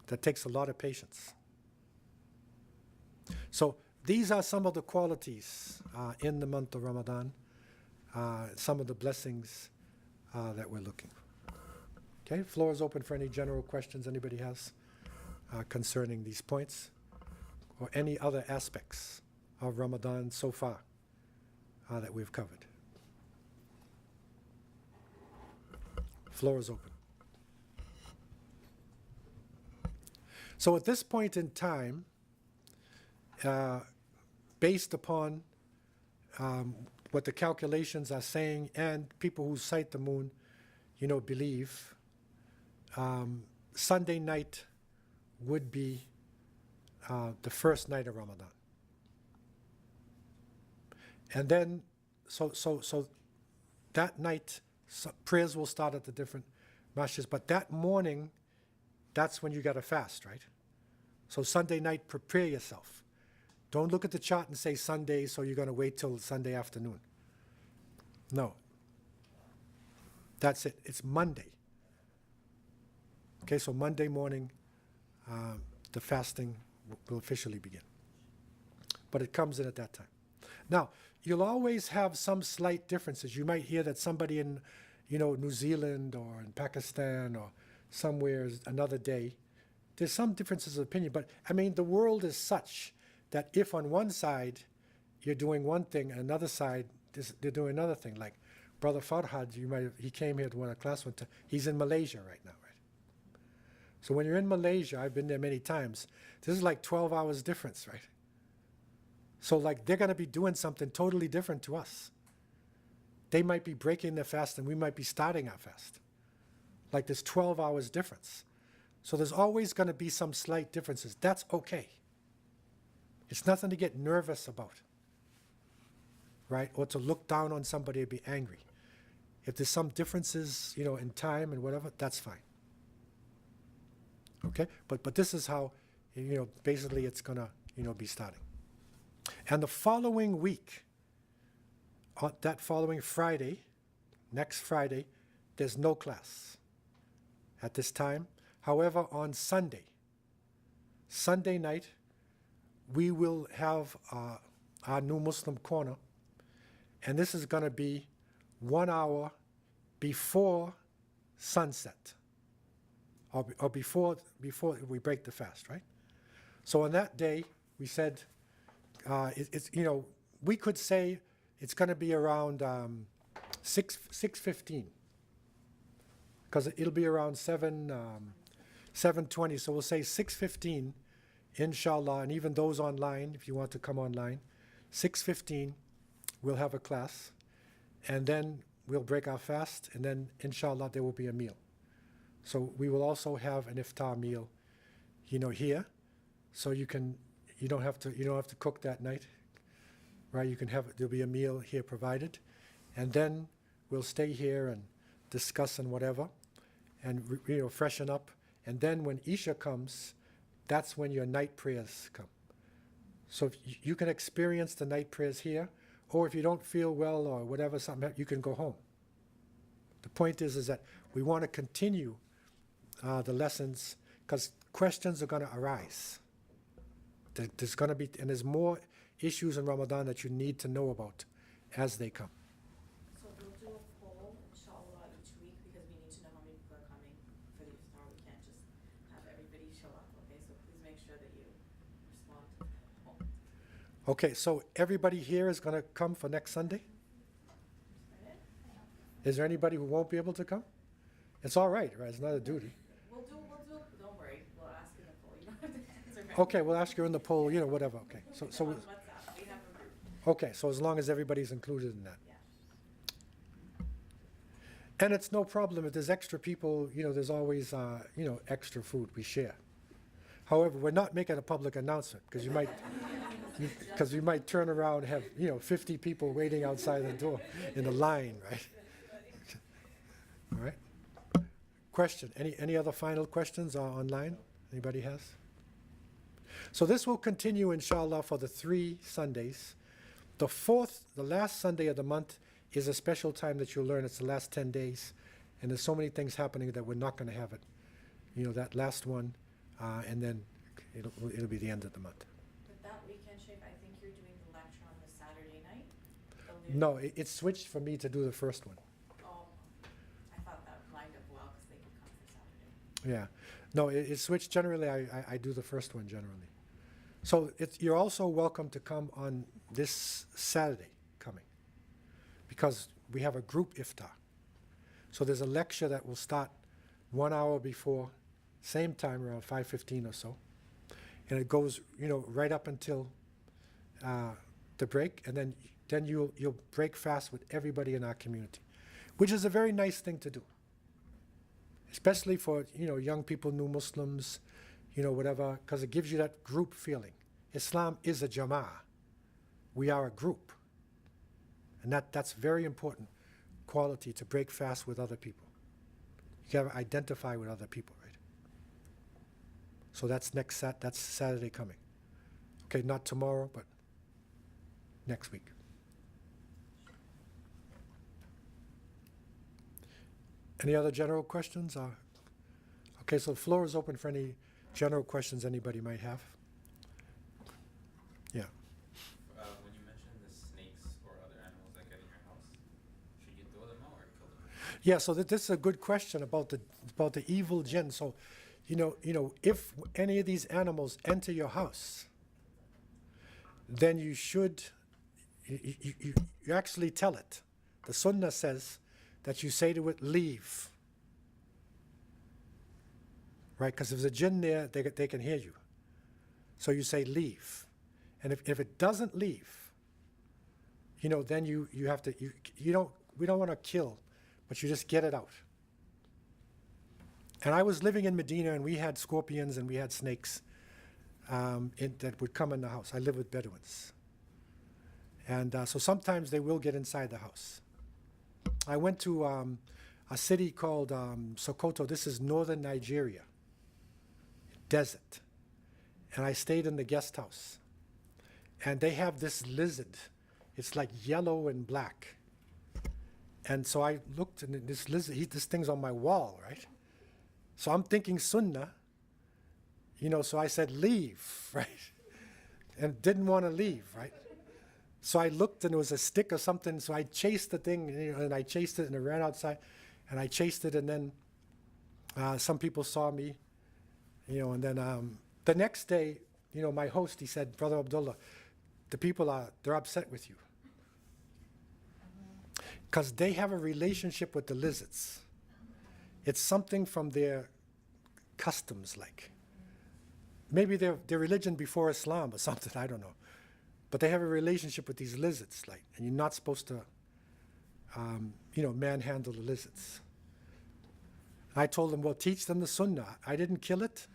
That takes a lot of patience. So these are some of the qualities in the month of Ramadan, some of the blessings that we're looking for. Okay, floor is open for any general questions anybody has concerning these points or any other aspects of Ramadan so far that we've covered. Floor is open. So at this point in time, based upon what the calculations are saying and people who cite the moon, believe, Sunday night would be the first night of Ramadan. And then, so that night, prayers will start at the different masjids. But that morning, that's when you got to fast, right? So Sunday night, prepare yourself. Don't look at the chart and say Sunday, so you're going to wait till Sunday afternoon. No. That's it. It's Monday. Okay, so Monday morning, the fasting will officially begin. But it comes in at that time. Now, you'll always have some slight differences. You might hear that somebody in, New Zealand or in Pakistan or somewhere is another day. There's some differences of opinion, but I mean, the world is such that if on one side you're doing one thing and another side they're doing another thing. Like Brother Farhad, he came here to one of class one time. He's in Malaysia right now, right? So when you're in Malaysia, I've been there many times, this is like 12 hours difference, right? So like they're going to be doing something totally different to us. They might be breaking their fast and we might be starting our fast. Like there's 12 hours difference. So there's always going to be some slight differences. That's okay. It's nothing to get nervous about, right? Or to look down on somebody and be angry. If there's some differences, in time and whatever, that's fine. Okay? But this is how, basically it's going to, be starting. And the following week, that following Friday, next Friday, there's no class at this time. However, on Sunday night, we will have our new Muslim corner, and this is going to be 1 hour before sunset, or before we break the fast, right? So on that day, we said, we could say it's going to be around 6:15, because it'll be around 7:20. So we'll say 6:15, inshallah, and even those online, if you want to come online, 6:15, we'll have a class, and then we'll break our fast, and then inshallah there will be a meal. So we will also have an iftar meal, here, so you don't have to cook that night, right? There'll be a meal here provided, and then we'll stay here and discuss and whatever, and freshen up, and then when Isha comes, that's when your night prayers come. So if you can experience the night prayers here, or if you don't feel well or whatever, you can go home. The point is that we want to continue the lessons, because questions are going to arise. There's going to be, and there's more issues in Ramadan that you need to know about as they come. So we'll do a poll, inshallah, each week, because we need to know how many people are coming for the iftar. We can't just have everybody show up, okay? So please make sure that you respond to the poll. Okay, so everybody here is going to come for next Sunday? Is there anybody who won't be able to come? It's all right, right? It's not a duty. We'll do, don't worry, we'll ask in the poll. You don't have to answer right Okay, we'll ask you in the poll, whatever, okay. So on WhatsApp, we have a group, okay, so as long as everybody's included in that. yeah. And it's no problem if there's extra people, there's always, extra food we share. However, we're not making a public announcement, because you might turn around and have, 50 people waiting outside the door in a line, right? All right. Question, any other final questions online? Anybody has? So this will continue, inshallah, for the 3 Sundays. The last Sunday of the month is a special time that you'll learn. It's the last 10 days. And there's so many things happening that we're not going to have it. That last one, and then it'll be the end of the month. But that weekend, Sheikh, I think you're doing the lecture on the Saturday night? No, it switched for me to do the first one. Oh, I thought that lined up well, because they could come for Saturday. Yeah. No, it switched. Generally, I do the first one generally. So you're also welcome to come on this Saturday coming, because we have a group iftar. So there's a lecture that will start 1 hour before, same time, around 5:15 or so. And it goes, right up until the break, and then you'll break fast with everybody in our community, which is a very nice thing to do. especially for, young people, new Muslims, whatever, because it gives you that group feeling. Islam is a jama'ah. We are a group. And that's very important quality to break fast with other people. You got to identify with other people, right? So that's that's Saturday coming. Okay, not tomorrow, but next week. Any other general questions? Okay, so the floor is open for any general questions anybody might have. Yeah. When you mentioned the snakes or other animals that get in your house, should you throw them out or kill them? Yeah, so this is a good question about the evil jinn. So, if any of these animals enter your house, then you should you actually tell it. The Sunnah says that you say to it, leave. Right? Because if there's a jinn there, they can hear you. So you say leave. And if it doesn't leave, then you have to, we don't want to kill, but you just get it out. And I was living in Medina, and we had scorpions and we had snakes that would come in the house. I live with Bedouins. And so sometimes they will get inside the house. I went to a city called Sokoto. This is northern Nigeria, desert. And I stayed in the guest house. And they have this lizard. It's like yellow and black. And so I looked, and this lizard, this thing's on my wall, right? So I'm thinking sunnah, so I said, leave, right? And didn't want to leave, right? So I looked, and it was a stick or something, so I chased the thing, and I chased it, and it ran outside, and I chased it, and then some people saw me, and then the next day, my host, he said, Brother Abdullah, the people they're upset with you. Because they have a relationship with the lizards. It's something from their customs, like. Maybe their religion before Islam or something, I don't know. But they have a relationship with these lizards, like, and you're not supposed to, manhandle the lizards. I told them, well, teach them the sunnah. I didn't kill it,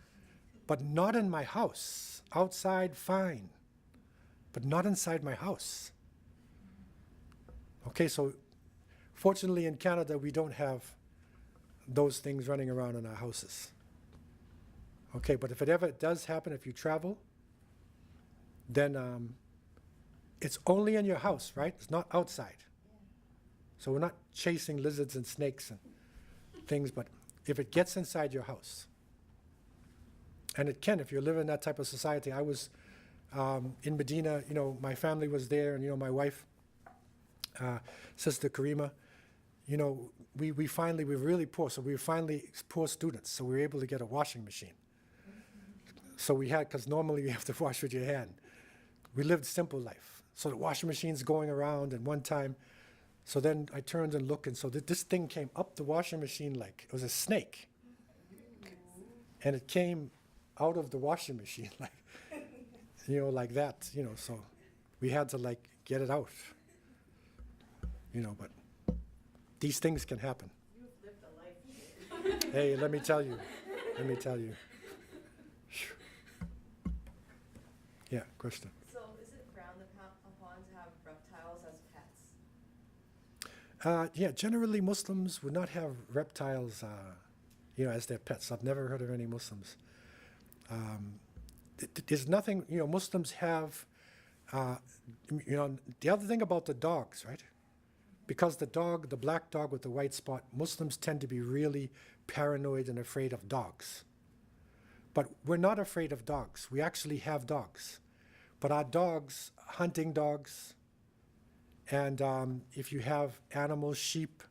but not in my house. Outside, fine, but not inside my house. Okay, so fortunately in Canada, we don't have those things running around in our houses. Okay, but if it ever does happen, if you travel, then it's only in your house, right? It's not outside. So we're not chasing lizards and snakes and things, but if it gets inside your house, and it can if you live in that type of society. I was in Medina, my family was there, and my wife, Sister Karima, we were really poor, so we were finally poor students, so we were able to get a washing machine. So we had, because normally you have to wash with your hand. We lived simple life. So the washing machine's going around, and one time, so then I turned and looked, and so this thing came up the washing machine like it was a snake. And it came out of the washing machine, like, like that, so we had to get it out, but these things can happen. You've lived a life. Hey, let me tell you. Yeah, question. So is it frowned upon to have reptiles as pets? Yeah, generally Muslims would not have reptiles, as their pets. I've never heard of any Muslims. There's nothing, Muslims have, the other thing about the dogs, right? Because the black dog with the white spot, Muslims tend to be really paranoid and afraid of dogs. But we're not afraid of dogs. We actually have dogs. But our dogs, hunting dogs, and if you have animals, sheep,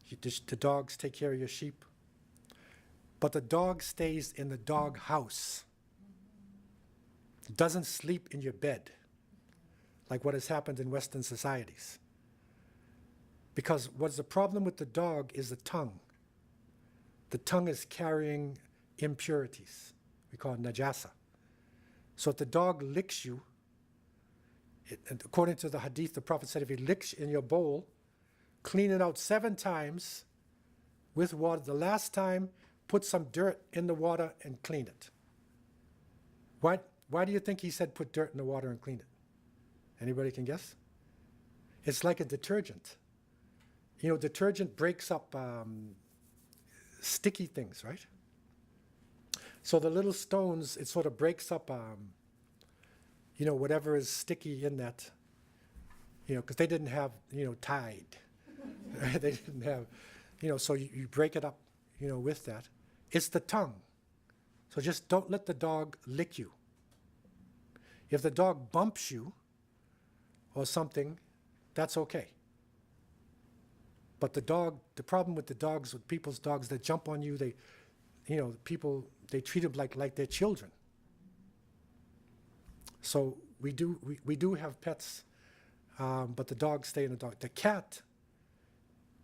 the dogs take care of your sheep. But the dog stays in the dog house. It doesn't sleep in your bed, like what has happened in Western societies. Because what's the problem with the dog is the tongue. The tongue is carrying impurities. We call it najasa. So if the dog licks you, and according to the hadith, the Prophet said if he licks in your bowl, clean it out 7 times, with water. The last time, put some dirt in the water and clean it. Why do you think he said put dirt in the water and clean it? Anybody can guess? It's like a detergent. You know, detergent breaks up sticky things, right? So the little stones, it sort of breaks up, you know, whatever is sticky in that, you know, because they didn't have, you know, Tide. They didn't have, you know, so you break it up, you know, with that. It's the tongue. So just don't let the dog lick you. If the dog bumps you or something, that's okay. But the problem with the dogs, with people's dogs, they jump on you, they, you know, people, they treat them like their children. So we do have pets, but the dogs stay in the dog. The cat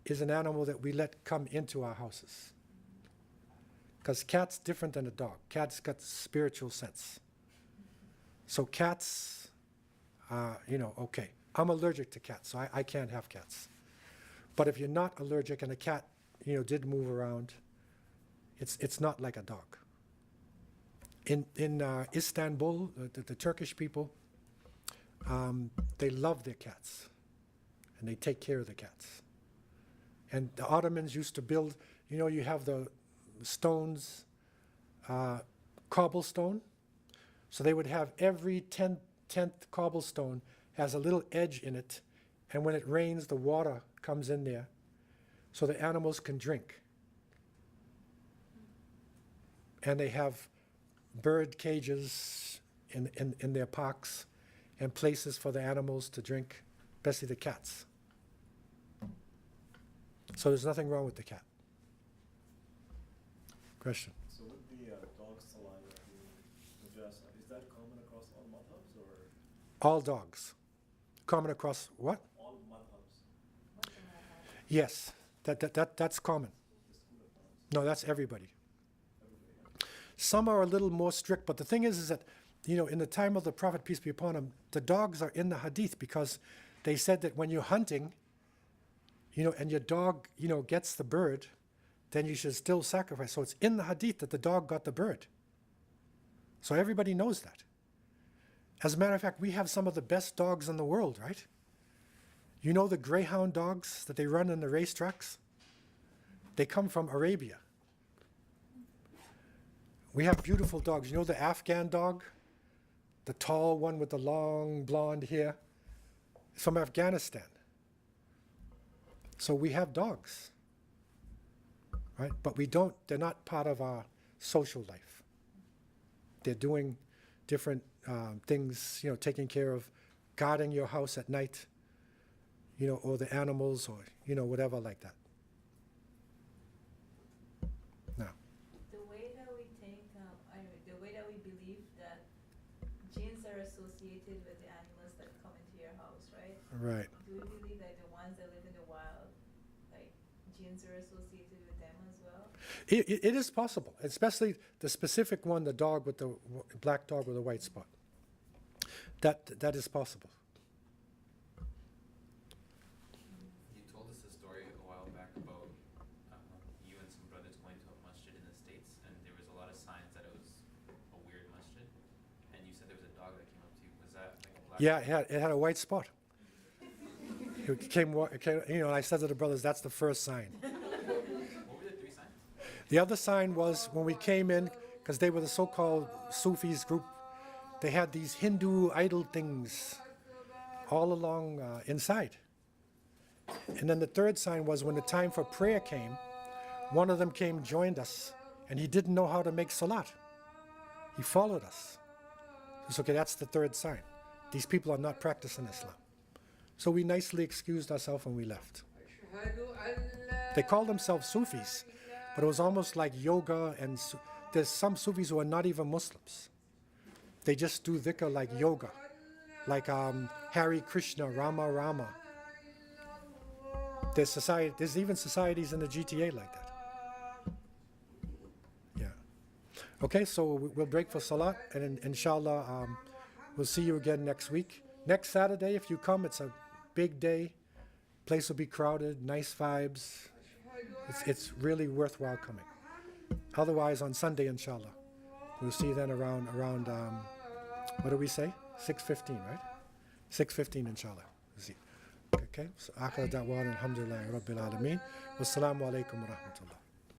is an animal that we let come into our houses. Because cat's different than a dog. Cat's got spiritual sense. So cats, you know, okay. I'm allergic to cats, so I can't have cats. But if you're not allergic and a cat, you know, did move around, it's not like a dog. In Istanbul, the Turkish people, they love their cats, and they take care of the cats. And the Ottomans used to build, you know, you have the stones, cobblestone. So they would have every 10th cobblestone has a little edge in it, and when it rains, the water comes in there so the animals can drink. And they have bird cages in their parks and places for the animals to drink, especially the cats. So there's nothing wrong with the cat. Question? So with the dog saliva being najasa, is that common across all madhabs or All dogs. Common across what? all madhabs? Yes, that's common. The school of thoughts? No, that's everybody. Everybody, Some are a little more strict, but the thing is that, you know, in the time of the Prophet, peace be upon him, the dogs are in the hadith because they said that when you're hunting, you know, and your dog, you know, gets the bird, then you should still sacrifice. So it's in the hadith that the dog got the bird. So everybody knows that. As a matter of fact, we have some of the best dogs in the world, right? You know the greyhound dogs that they run in the racetracks? They come from Arabia. We have beautiful dogs. You know the Afghan dog? The tall one with the long blonde hair? It's from Afghanistan. So we have dogs, right? But they're not part of our social life. They're doing different things, you know, taking care of guarding your house at night, you know, or the animals or, you know, whatever like that. Now, The way that we think, the way that we believe that jinns are associated with the animals that come into your house, right? right. Do we believe that the ones that live in the wild, like jinns are associated with them as well? It is possible, especially the specific one, the dog with the black dog with a white spot. That is possible. You told us a story a while back about you and some brothers going to a masjid in the States, and there was a lot of signs that it was a weird masjid, and you said there was a dog that came up to you. Was that like a black Yeah, dog? it had a white spot. It came, you know, and I said to the brothers, that's the first sign. What were the 3 signs? The other sign was when we came in, because they were the so-called Sufis group, they had these Hindu idol things all along inside. And then the third sign was when the time for prayer came, one of them came, joined us, and he didn't know how to make salat. He followed us. He said, okay, that's the third sign. These people are not practicing Islam. So we nicely excused ourselves and we left. They called themselves Sufis, but it was almost like yoga, and there's some Sufis who are not even Muslims. They just do dhikr like yoga, like Hare Krishna, Rama Rama. There's even societies in the GTA like that. Yeah. Okay, so we'll break for Salat, and inshallah, we'll see you again next week. Next Saturday, if you come, it's a big day. Place will be crowded, nice vibes. It's really worthwhile coming. Otherwise, on Sunday, inshallah, we'll see you then around what do we say? 6:15, right? 6:15, inshallah. We'll see. Okay. So, akhir da'wan, alhamdulillah, rabbil alameen. Wassalamu alaikum wa rahmatullah.